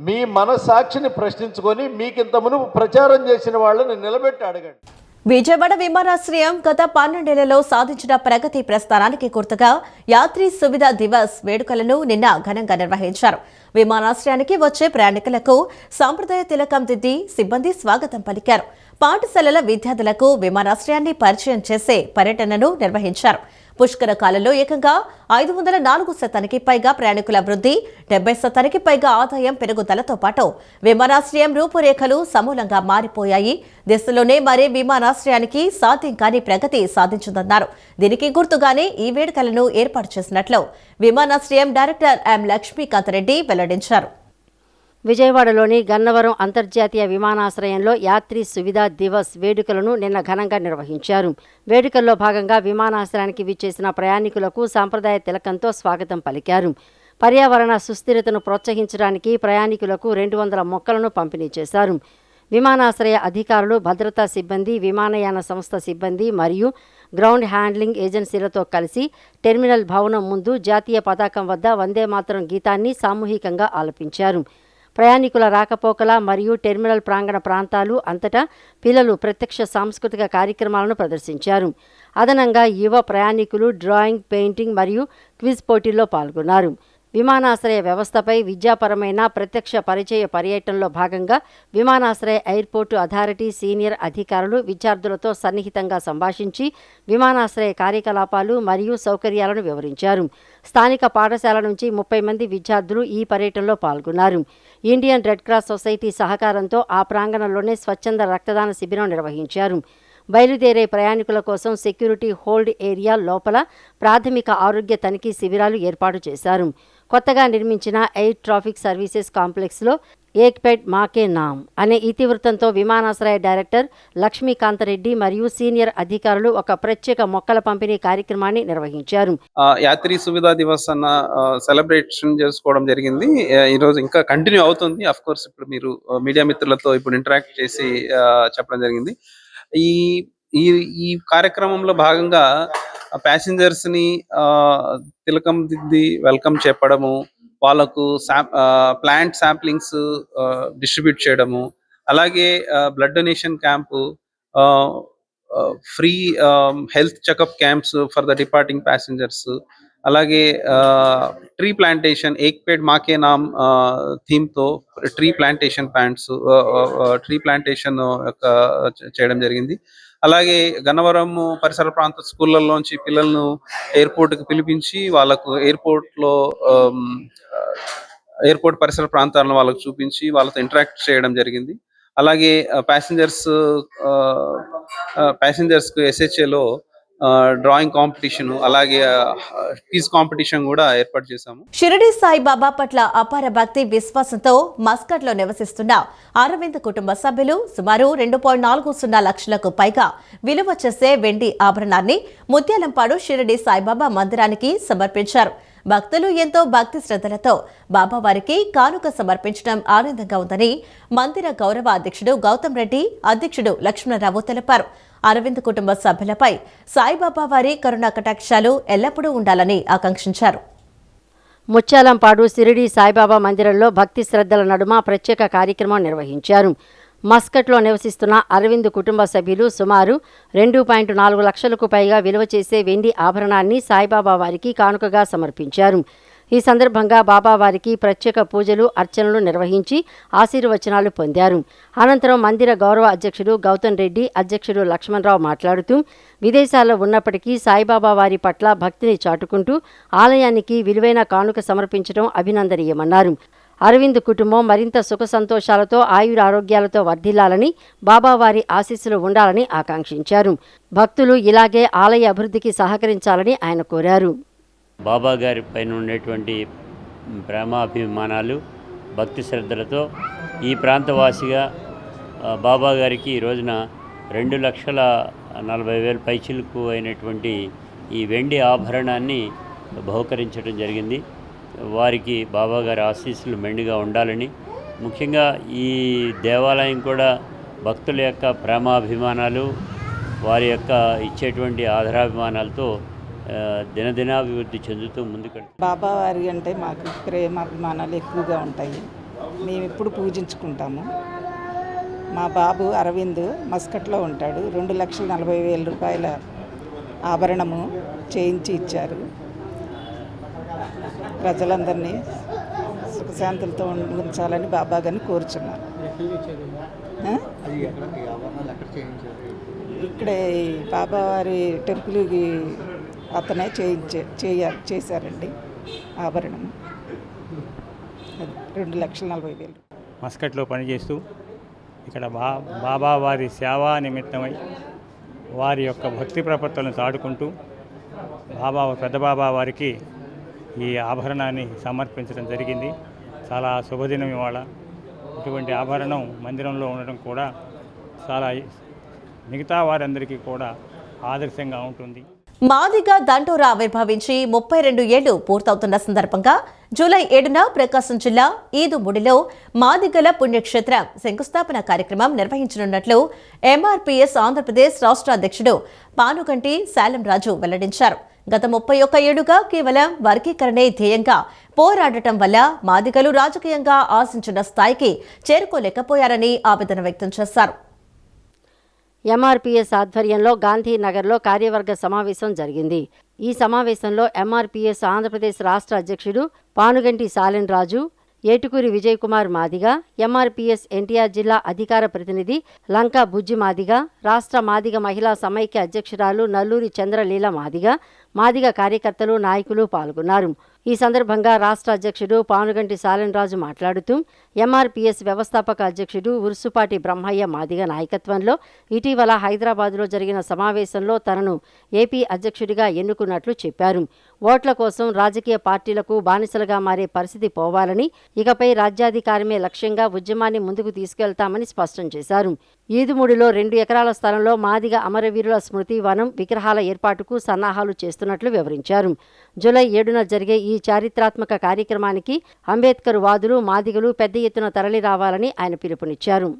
మీ మనసాక్షిని ప్రశ్నించుకొని మీకింత మునుపు ప్రచారం చేసిన వాళ్ళని నిలబెట్టి అడగండి. విజయవాడ విమానాశ్రయం గత 12 నెలల్లో సాధించిన ప్రగతి ప్రస్థానానికి గుర్తుగా యాత్రి సువిధ దివస్ వేడుకలను నిన్న ఘనంగా నిర్వహించారు. విమానాశ్రయానికి వచ్చే ప్రయాణికులకు సాంప్రదాయ తిలకం దిద్ది సిబ్బంది స్వాగతం పలికారు. పాఠశాలల విద్యార్థులకు విమానాశ్రయాన్ని పరిచయం చేసే పర్యటనను నిర్వహించారు. పుష్కర కాలంలో ఏకంగా 504% పైగా ప్రయాణికుల వృద్ధి, 70% పైగా ఆదాయం పెరుగుదలతో పాటు విమానాశ్రయం రూపురేఖలు సమూలంగా మారిపోయాయి. దేశంలోనే మరే విమానాశ్రయానికి సాధ్యం కాని ప్రగతి సాధించిందన్నారు. దీనికి గుర్తుగానే ఈ వేడుకలను ఏర్పాటు చేసినట్లు విమానాశ్రయం డైరెక్టర్ ఎం లక్ష్మీకాంత్ రెడ్డి వెల్లడించారు. విజయవాడలోని గన్నవరం అంతర్జాతీయ విమానాశ్రయంలో యాత్రి సువిధా దివస్ వేడుకలను నిన్న ఘనంగా నిర్వహించారు. వేడుకల్లో భాగంగా విమానాశ్రయానికి విచ్చేసిన ప్రయాణికులకు సాంప్రదాయ తిలకంతో స్వాగతం పలికారు. పర్యావరణ సుస్థిరతను ప్రోత్సహించడానికి ప్రయాణికులకు 200 మొక్కలను పంపిణీ చేశారు. విమానాశ్రయ అధికారులు, భద్రతా సిబ్బంది, విమానయాన సంస్థ సిబ్బంది మరియు గ్రౌండ్ హ్యాండ్లింగ్ ఏజెన్సీలతో కలిసి టెర్మినల్ భవనం ముందు జాతీయ పతాకం వద్ద వందే మాతరం గీతాన్ని సామూహికంగా ఆలపించారు. ప్రయాణికుల రాకపోకల మరియు టెర్మినల్ ప్రాంగణ ప్రాంతాలు అంతటా పిల్లలు ప్రత్యక్ష సాంస్కృతిక కార్యక్రమాలను ప్రదర్శించారు. అదనంగా యువ ప్రయాణికులు డ్రాయింగ్, పెయింటింగ్ మరియు క్విజ్ పోటీల్లో పాల్గొన్నారు. విమానాశ్రయ వ్యవస్థపై విద్యాపరమైన ప్రత్యక్ష పరిచయ పర్యటనలో భాగంగా విమానాశ్రయ ఎయిర్పోర్టు అథారిటీ సీనియర్ అధికారులు విద్యార్థులతో సన్నిహితంగా సంభాషించి విమానాశ్రయ కార్యకలాపాలు మరియు సౌకర్యాలను వివరించారు. స్థానిక పాఠశాల నుంచి 30 మంది విద్యార్థులు ఈ పర్యటనలో పాల్గొన్నారు. ఇండియన్ రెడ్ క్రాస్ సొసైటీ సహకారంతో ఆ ప్రాంగణంలోనే స్వచ్ఛంద రక్తదాన శిబిరం నిర్వహించారు. బయలుదేరే ప్రయాణికుల కోసం సెక్యూరిటీ హోల్డ్ ఏరియా లోపల ప్రాథమిక ఆరోగ్య తనిఖీ శిబిరాలు ఏర్పాటు చేశారు. కొత్తగా నిర్మించిన ఎయిర్ ట్రాఫిక్ సర్వీసెస్ కాంప్లెక్స్లో ఏక్ పెట్ మాకే నామ్ అనే ఇతివృత్తంతో విమానాశ్రయ డైరెక్టర్ లక్ష్మీకాంత్ రెడ్డి మరియు సీనియర్ అధికారులు ఒక ప్రత్యేక మొక్కల పంపిణీ కార్యక్రమాన్ని నిర్వహించారు. యాత్రి సువిధా దివస్ అన్న సెలబ్రేషన్ చేసుకోవడం జరిగింది. ఈరోజు ఇంకా కంటిన్యూ అవుతుంది. అఫ్ కోర్స్ ఇప్పుడు మీరు మీడియా మిత్రులతో ఇప్పుడు ఇంటరాక్ట్ చేసి చెప్పడం జరిగింది. ఈ కార్యక్రమంలో భాగంగా ప్యాసింజర్స్ ని తిలకం దిద్ది వెల్కమ్ చెప్పడము, వాళ్ళకు ప్లాంట్ శాంప్లింగ్స్ డిస్ట్రిబ్యూట్ చేయడము, అలాగే blood donation camp, free health checkup camps for the departing passengers, అలాగే ట్రీ ప్లాంటేషన్ ఏక్ పేడ్ మాకే నామ్ థీమ్తో ట్రీ ప్లాంటేషన్ చేయడం జరిగింది. అలాగే గన్నవరం పరిసర ప్రాంత స్కూళ్ళలోంచి పిల్లలను ఎయిర్పోర్ట్కి పిలిపించి వాళ్ళకు ఎయిర్పోర్ట్ పరిసర ప్రాంతాలను వాళ్ళకు చూపించి వాళ్ళతో ఇంటరాక్ట్ చేయడం జరిగింది. అలాగే ప్యాసింజర్స్కు SHAలో డ్రాయింగ్ కాంపిటీషన్, అలాగే క్విజ్ కాంపిటీషన్ కూడా ఏర్పాటు చేశాము. షిరిడి సాయిబాబా పట్ల అపార భక్తి విశ్వాసంతో మస్కట్లో నివసిస్తున్న అరవింద్ కుటుంబ సభ్యులు సుమారు 2.40 లక్షలకు పైగా విలువ చేసే వెండి ఆభరణాన్ని ముత్యాలంపాడు షిరిడి సాయిబాబా మందిరానికి సమర్పించారు. భక్తులు ఎంతో భక్తి శ్రద్ధలతో బాబావారికి కానుక సమర్పించడం ఆనందంగా ఉందని మందిర గౌరవ అధ్యక్షుడు గౌతమ్ రెడ్డి, అధ్యక్షుడు లక్ష్మణరావు తెలిపారు. అరవింద్ కుటుంబ సభ్యులపై సాయిబాబా వారి కరుణా కటాక్షాలు ఎల్లప్పుడూ ఉండాలని ఆకాంక్షించారు. ముత్యాలంపాడు షిరిడి సాయిబాబా మందిరంలో భక్తి శ్రద్ధల నడుమ ప్రత్యేక కార్యక్రమం నిర్వహించారు. మస్కట్లో నివసిస్తున్న అరవింద్ కుటుంబ సభ్యులు సుమారు 2.4 లక్షలకు పైగా విలువ చేసే వెండి ఆభరణాన్ని సాయిబాబా వారికి కానుకగా సమర్పించారు. ఈ సందర్భంగా బాబావారికి ప్రత్యేక పూజలు అర్చనలు నిర్వహించి ఆశీర్వచనాలు పొందారు. అనంతరం మందిర గౌరవ అధ్యక్షుడు గౌతమ్ రెడ్డి, అధ్యక్షుడు లక్ష్మణరావు మాట్లాడుతూ విదేశాల్లో ఉన్నప్పటికీ సాయిబాబా వారి పట్ల భక్తిని చాటుకుంటూ ఆలయానికి విలువైన కానుక సమర్పించడం అభినందనీయమన్నారు. అరవింద్ కుటుంబం మరింత సుఖ సంతోషాలతో ఆయురారోగ్యాలతో వర్ధిల్లాలని, బాబావారి ఆశీస్సులు ఉండాలని ఆకాంక్షించారు. భక్తులు ఇలాగే ఆలయ అభివృద్ధికి సహకరించాలని ఆయన కోరారు. బాబా గారి పైన ఉండేటువంటి ప్రేమాభిమానాలు, భక్తి శ్రద్ధలతో ఈ ప్రాంతవాసిగా బాబా గారికి ఈ రోజున 2,40,000 పైచిలుకు అయినటువంటి ఈ వెండి ఆభరణాన్ని బహుకరించడం జరిగింది. వారికి బాబా గారి ఆశీస్సులు మెండుగా ఉండాలని, ముఖ్యంగా ఈ దేవాలయం కూడా భక్తుల యొక్క ప్రేమాభిమానాలు, వారి యొక్క ఇచ్చేటువంటి ఆధారాభిమానాలతో దినదినాభివృద్ధి చెందుతూ ముందుకు. బాబా వారి అంటే మాకు ప్రేమాభిమానాలు ఎక్కువగా ఉంటాయి. మేము ఎప్పుడు పూజించుకుంటాము. మా బాబు అరవింద్ మస్కట్లో ఉంటాడు. 2,40,000 రూపాయల ఆభరణము చేయించి ఇచ్చారు. ప్రజలందరినీ సుఖశాంతులతో ఉంచాలని బాబా గారిని కోరుచున్నారు. ఇక్కడే బాబావారి టెంపుల్కి అతనే చేశారండి ఆభరణం. 2,40,000. మస్కట్లో పనిచేస్తూ ఇక్కడ బాబా వారి సేవా నిమిత్తమై వారి యొక్క భక్తి ప్రపత్తులను చాటుకుంటూ పెద్ద బాబా వారికి ఈ ఆభరణాన్ని సమర్పించడం జరిగింది. చాలా శుభదినం ఇవాళ. ఇటువంటి ఆభరణం మందిరంలో ఉండడం కూడా చాలా మిగతా వారందరికీ కూడా ఆదర్శంగా ఉంటుంది. మాదిగ దండోరా ఆవిర్భవించి 32 ఏళ్లు పూర్తవుతున్న సందర్భంగా జూలై 7న ప్రకాశం జిల్లా ఈదుముడిలో మాదిగల పుణ్యక్షేత్రం శంకుస్థాపన కార్యక్రమం నిర్వహించనున్నట్లు ఎంఆర్పీఎస్ ఆంధ్రప్రదేశ్ రాష్ట్ర అధ్యక్షుడు పానుగంటి శాలంరాజు వెల్లడించారు. గత 31 ఏళ్లుగా కేవలం వర్గీకరణే ధ్యేయంగా పోరాడటం వల్ల మాదిగలు రాజకీయంగా ఆశించిన స్థాయికి చేరుకోలేకపోయారని ఆవేదన వ్యక్తం చేశారు. ఎంఆర్పీఎస్ ఆధ్వర్యంలో గాంధీనగర్లో కార్యవర్గ సమావేశం జరిగింది. ఈ సమావేశంలో ఎంఆర్పీఎస్ ఆంధ్రప్రదేశ్ రాష్ట్ర అధ్యక్షుడు పానుగంటి శాలంరాజు, ఏటుకూరి విజయ్ కుమార్ మాదిగ, ఎంఆర్పీఎస్ ఎన్టీఆర్ జిల్లా అధికార ప్రతినిధి లంకా బుజ్జి మాదిగ, రాష్ట్ర మాదిగ మహిళా సమైక్య అధ్యక్షురాలు నల్లూరి చంద్రలీల మాదిగ, మాదిగ కార్యకర్తలు, నాయకులు పాల్గొన్నారు. ఈ సందర్భంగా రాష్ట్ర అధ్యక్షుడు పానుగంటి శాలంరాజు మాట్లాడుతూ ఎంఆర్పీఎస్ వ్యవస్థాపక అధ్యక్షుడు ఉరుసుపాటి బ్రహ్మయ్య మాదిగ నాయకత్వంలో ఇటీవల హైదరాబాద్లో జరిగిన సమావేశంలో తనను ఏపీ అధ్యక్షుడిగా ఎన్నుకున్నట్లు చెప్పారు. ఓట్ల కోసం రాజకీయ పార్టీలకు బానిసలుగా మారే పరిస్థితి పోవాలని, ఇకపై రాజ్యాధికారమే లక్ష్యంగా ఉద్యమాన్ని ముందుకు తీసుకెళ్తామని స్పష్టం చేశారు. ఈదుముడిలో 2 ఎకరాల స్థలంలో మాదిగ అమరవీరుల స్మృతి వనం విగ్రహాల ఏర్పాటుకు సన్నాహాలు చేస్తున్నట్లు వివరించారు. జూలై 7న జరిగే ఈ చారిత్రాత్మక కార్యక్రమానికి అంబేద్కర్ వాదులు, మాదిగలు పెద్ద ఎత్తున తరలి రావాలని ఆయన పిలుపునిచ్చారు.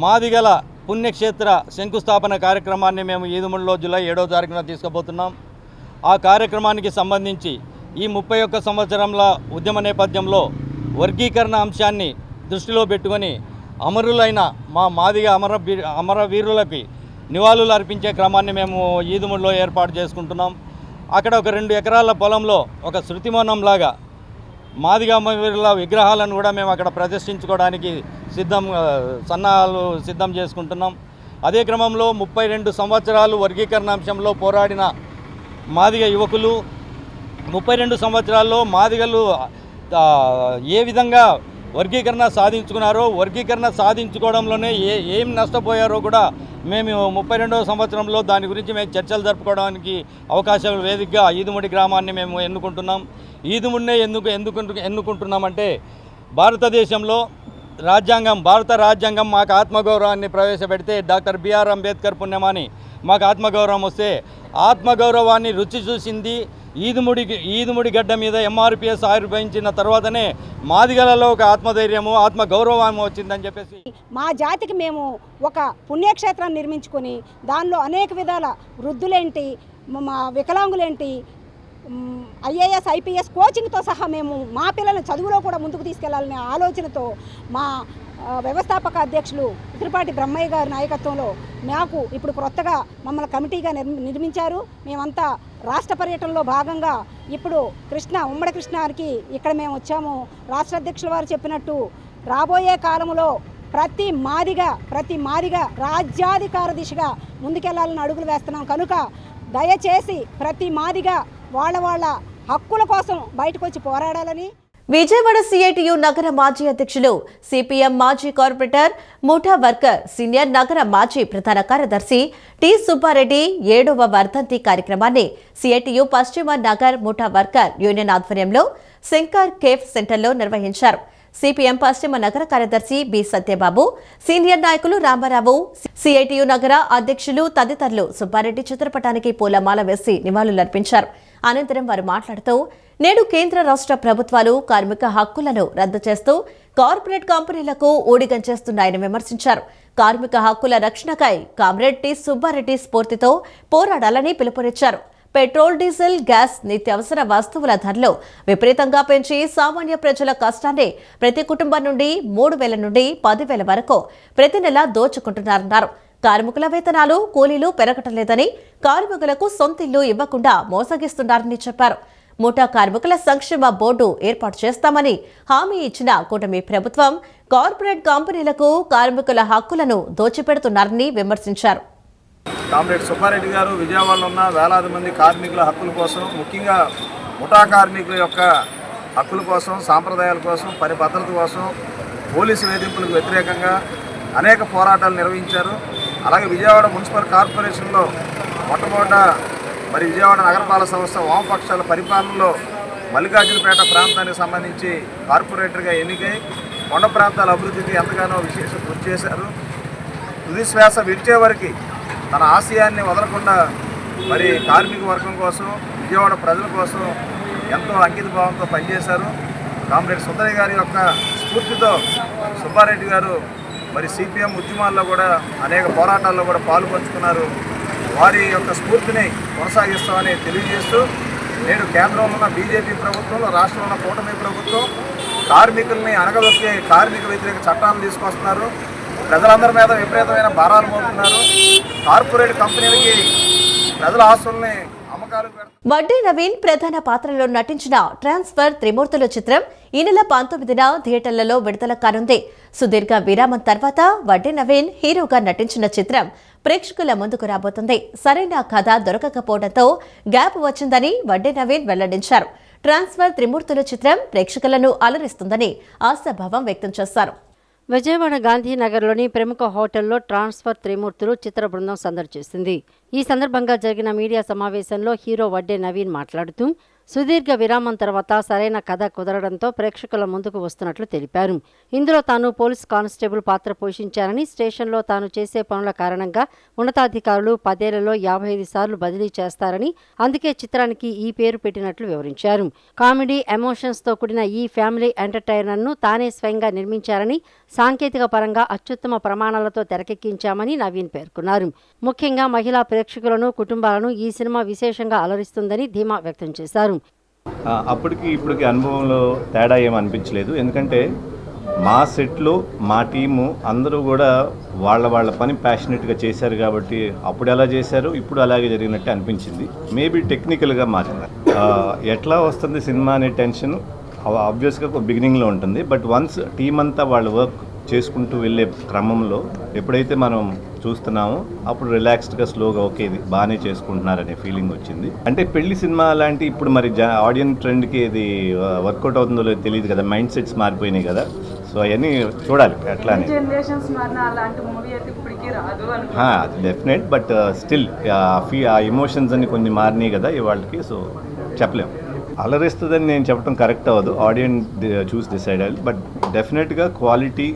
మాదిగల పుణ్యక్షేత్ర శంకుస్థాపన కార్యక్రమాన్ని మేము ఈదుముడిలో జూలై 7వ తారీఖున తీసుకుపోతున్నాం. ఆ కార్యక్రమానికి సంబంధించి ఈ 31 సంవత్సరంల ఉద్యమ నేపథ్యంలో వర్గీకరణ అంశాన్ని దృష్టిలో పెట్టుకొని అమరులైన మా మాదిగ అమరవీరులకి నివాళులు అర్పించే క్రమాన్ని మేము ఈదుముడిలో ఏర్పాటు చేసుకుంటున్నాం. అక్కడ ఒక 2 ఎకరాల పొలంలో ఒక శృతిమోనంలాగా మాదిగ అమరవీరుల విగ్రహాలను కూడా మేము అక్కడ ప్రతిష్ఠించుకోవడానికి సన్నాహాలు సిద్ధం చేసుకుంటున్నాం. అదే క్రమంలో 32 సంవత్సరాలు వర్గీకరణ అంశంలో పోరాడిన మాదిగ యువకులు 32 సంవత్సరాల్లో మాదిగలు ఏ విధంగా వర్గీకరణ సాధించుకున్నారో, వర్గీకరణ సాధించుకోవడంలోనే ఏం నష్టపోయారో కూడా మేము 32వ సంవత్సరంలో దాని గురించి మేము చర్చలు జరుపుకోవడానికి అవకాశాలు వేదికగా ఈదుముడి గ్రామాన్ని మేము ఎన్నుకుంటున్నాం. ఈదుముడినే ఎన్నుకుంటున్నామంటే భారతదేశంలో భారత రాజ్యాంగం మాకు ఆత్మగౌరవాన్ని ప్రవేశపెడితే డాక్టర్ బిఆర్ అంబేద్కర్ పుణ్యమాని మాకు ఆత్మగౌరవం వస్తే ఆత్మగౌరవాన్ని రుచి చూసింది ఈదుముడి గడ్డ మీద ఎంఆర్పీఎస్ ఆవిర్భవించిన తర్వాతనే మాదిగలలో ఒక ఆత్మధైర్యము, ఆత్మగౌరవం వచ్చిందని చెప్పేసి మా జాతికి మేము ఒక పుణ్యక్షేత్రాన్ని నిర్మించుకొని దానిలో అనేక విధాల వృద్ధులేంటి, మా వికలాంగులేంటి, ఐఏఎస్ ఐపీఎస్ కోచింగ్తో సహా మేము మా పిల్లల్ని చదువులో కూడా ముందుకు తీసుకెళ్లాలనే ఆలోచనతో మా వ్యవస్థాపక అధ్యక్షులు ఉసిరిపాటి బ్రహ్మయ్య గారి నాయకత్వంలో మాకు ఇప్పుడు కొత్తగా మమ్మల్ని కమిటీగా నిర్మించారు. మేమంతా రాష్ట్ర పర్యటనలో భాగంగా ఇప్పుడు ఉమ్మడి కృష్ణాకి ఇక్కడ మేము వచ్చాము. రాష్ట్ర అధ్యక్షుల వారు చెప్పినట్టు రాబోయే కాలంలో ప్రతి మాదిగా రాజ్యాధికార దిశగా ముందుకెళ్లాలని అడుగులు వేస్తున్నాం. కనుక దయచేసి ప్రతి మాదిగా వాళ్ళ హక్కుల కోసం బయటకు వచ్చి పోరాడాలని. విజయవాడ సిఐటియు నగర మాజీ అధ్యక్షులు, సిపిఎం మాజీ కార్పొరేటర్, ముఠా వర్కర్, సీనియర్ నగర మాజీ ప్రధాన కార్యదర్శి టి సుబ్బారెడ్డి 7వ వర్ధంతి కార్యక్రమాన్ని సిఐటియు పశ్చిమ నగర్ ముఠా వర్కర్ యూనియన్ ఆధ్వర్యంలో శంకర్ కేఫ్ సెంటర్లో నిర్వహించారు. సిపిఎం పశ్చిమ నగర కార్యదర్శి బి సత్యబాబు, సీనియర్ నాయకులు రామారావు, సిఐటియు నగర అధ్యక్షులు తదితరులు సుబ్బారెడ్డి చిత్రపటానికి పూలమాల వేసి నివాళులర్పించారు. అనంతరం వారు మాట్లాడుతూ, నేడు కేంద్ర రాష్ట్ర ప్రభుత్వాలు కార్మిక హక్కులను రద్దు చేస్తూ కార్పొరేట్ కంపెనీలకు ఊడిగం చేస్తున్నాయని విమర్శించారు. కార్మిక హక్కుల రక్షణకై కామ్రేడ్ టి సుబ్బారెడ్డి స్ఫూర్తితో పోరాడాలని పిలుపునిచ్చారు. పెట్రోల్, డీజిల్, గ్యాస్, నిత్యావసర వస్తువుల ధరలు విపరీతంగా పెంచి సామాన్య ప్రజల కష్టాన్ని ప్రతి కుటుంబం నుండి 3,000 నుండి 10,000 వరకు ప్రతి నెల దోచుకుంటున్నారన్నారు. కార్మికుల వేతనాలు, కూలీలు పెరగటం లేదని, కార్మికులకు సొంతిల్లు ఇవ్వకుండా మోసగిస్తున్నారని చెప్పారు. ముఠా కార్మికుల సంక్షేమ బోర్డు ఏర్పాటు చేస్తామని హామీ ఇచ్చిన కూటమి ప్రభుత్వం కార్పొరేట్ కంపెనీలకు కార్మికుల హక్కులను దోచిపెడుతున్నారని విమర్శించారు. కామ్రేడ్ సుబ్బారెడ్డి గారు విజయవాడలో ఉన్న వేలాది మంది కార్మికుల హక్కుల కోసం, ముఖ్యంగా ముఠా కార్మికుల యొక్క హక్కుల కోసం, సాంప్రదాయాల కోసం, పని భద్రత కోసం, పోలీసు వేధింపులకు వ్యతిరేకంగా అనేక పోరాటాలు నిర్వహించారు. అలాగే విజయవాడ మున్సిపల్ కార్పొరేషన్లో మొట్టమొదట విజయవాడ నగరపాలక సంస్థ వామపక్షాల పరిపాలనలో మల్లికార్జునపేట ప్రాంతానికి సంబంధించి కార్పొరేటర్గా ఎన్నికై కొండ ప్రాంతాల అభివృద్ధికి ఎంతగానో విశేష కృషి చేశారు. తుది శ్వాస విడిచే వరకు తన ఆశయాన్ని వదలకుండా కార్మిక వర్గం కోసం, విజయవాడ ప్రజల కోసం ఎంతో అంకిత భావంతో పనిచేశారు. కామ్రేడ్ సుందరయ్య గారి యొక్క స్ఫూర్తితో సుబ్బారెడ్డి గారు సిపిఎం ఉద్యమాల్లో కూడా అనేక పోరాటాల్లో కూడా పాలు పంచుకున్నారు. వారి యొక్క స్ఫూర్తిని కొనసాగిస్తామని తెలియజేస్తూ, నేడు కేంద్రంలో ఉన్న బీజేపీ ప్రభుత్వంలో, రాష్ట్రంలో ఉన్న కూటమి ప్రభుత్వం కార్మికుల్ని అణగదొక్కే కార్మిక వ్యతిరేక చట్టాలను తీసుకొస్తున్నారు. ప్రజలందరి మీద విపరీతమైన భారాలు మోపుతున్నారు. కార్పొరేట్ కంపెనీలకి ప్రజల ఆస్తుల్ని అమ్మకాలకు పెడతారు. వడ్డే నవీన్ ప్రధాన పాత్రలో నటించిన ట్రాన్స్ఫర్ త్రిమూర్తుల చిత్రం ఈ నెల 19న థియేటర్లలో విడుదల కానుంది. సుదీర్ఘ విరామం తర్వాత వడ్డే నవీన్ హీరోగా నటించిన చిత్రం ప్రేక్షకుల ముందుకు రాబోతుంది. సరైన కథ దొరకకపోవడంతో గ్యాప్ వచ్చిందని వడ్డే నవీన్ వెల్లడించారు. ట్రాన్స్ఫర్ త్రిమూర్తుల చిత్రం ప్రేక్షకులను అలరిస్తుందని ఆశాభావం వ్యక్తం చేశారు. విజయవాడ గాంధీనగర్లోని ప్రముఖ హోటల్లో ట్రాన్స్ఫర్ త్రిమూర్తులు చిత్ర బృందం సందడి చేసింది. ఈ సందర్భంగా జరిగిన మీడియా సమావేశంలో హీరో వడ్డే నవీన్ మాట్లాడుతూ, సుదీర్ఘ విరామం తర్వాత సరైన కథ కుదరడంతో ప్రేక్షకుల ముందుకు వస్తున్నట్లు తెలిపారు. ఇందులో తాను పోలీస్ కానిస్టేబుల్ పాత్ర పోషించారని, స్టేషన్లో తాను చేసే పనుల కారణంగా ఉన్నతాధికారులు 10 ఏళ్లలో 55 సార్లు బదిలీ చేస్తారని, అందుకే చిత్రానికి ఈ పేరు పెట్టినట్లు వివరించారు. కామెడీ, ఎమోషన్స్తో కూడిన ఈ ఫ్యామిలీ ఎంటర్టైనర్ను తానే స్వయంగా నిర్మించారని, సాంకేతిక పరంగా అత్యుత్తమ ప్రమాణాలతో తెరకెక్కించామని నవీన్ పేర్కొన్నారు. ముఖ్యంగా మహిళా ప్రేక్షకులను, కుటుంబాలను ఈ సినిమా విశేషంగా అలరిస్తుందని ధీమా వ్యక్తం చేశారు. అప్పటికి ఇప్పటికి అనుభవంలో తేడా ఏమి అనిపించలేదు. ఎందుకంటే మా సెట్లో మా టీము అందరూ కూడా వాళ్ళ పని ప్యాషనెట్గా చేశారు కాబట్టి అప్పుడు ఎలా చేశారు, ఇప్పుడు అలాగే జరిగినట్టు అనిపించింది. మేబీ టెక్నికల్గా మారింది. ఎట్లా వస్తుంది సినిమా అనే టెన్షన్ ఆబ్వియస్గా బిగినింగ్లో ఉంటుంది. బట్ వన్స్ టీం అంతా వాళ్ళ వర్క్ చేసుకుంటూ వెళ్ళే క్రమంలో ఎప్పుడైతే మనం చూస్తున్నామో అప్పుడు రిలాక్స్డ్గా స్లోగా ఓకే ఇది బాగానే చేసుకుంటున్నారనే ఫీలింగ్ వచ్చింది. అంటే పెళ్లి సినిమా లాంటి ఇప్పుడు ఆడియన్స్ ట్రెండ్కి ఇది వర్కౌట్ అవుతుందో లేదో తెలియదు కదా, మైండ్ సెట్స్ మారిపోయినాయి కదా. సో అవన్నీ చూడాలి అట్లానే. అది డెఫినెట్. బట్ స్టిల్ ఆ ఎమోషన్స్ అన్ని కొన్ని మారినాయి కదా ఇవాళకి. సో చెప్పలేము. అలరిస్తుందని నేను చెప్పడం కరెక్ట్ అవ్వదు, ఆడియన్స్ చూసి డిసైడ్ అవ్వాలి. బట్ డెఫినెట్గా quality,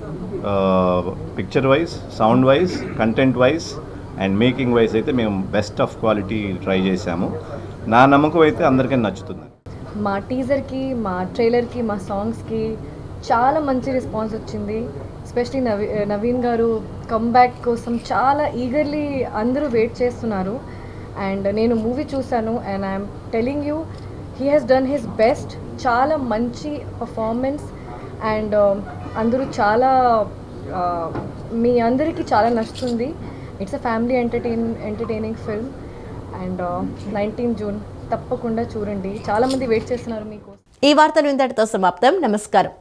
picture wise, sound wise, content wise and making wise అయితే మేము బెస్ట్ ఆఫ్ క్వాలిటీ ట్రై చేశాము. నా నమ్మకం అయితే అందరికీ నచ్చుతుంది. మా టీజర్కి, మా ట్రైలర్కి, మా సాంగ్స్కి చాలా మంచి రెస్పాన్స్ వచ్చింది. ఎస్పెషలీ నవీన్ గారు కమ్బ్యాక్ కోసం చాలా ఈగర్లీ అందరూ వెయిట్ చేస్తున్నారు. అండ్ నేను మూవీ చూశాను and I'm telling you he has done his best. చాలా మంచి పర్ఫార్మెన్స్ అండ్ అందరూ చాలా మీ అందరికీ చాలా నచ్చుతుంది. It's a family entertaining film and 19 June తప్పకుండా చూడండి. చాలామంది వెయిట్ చేస్తున్నారు మీకోసం. ఈ వార్తలు ఇంతటితో సమాప్తం. నమస్కారం.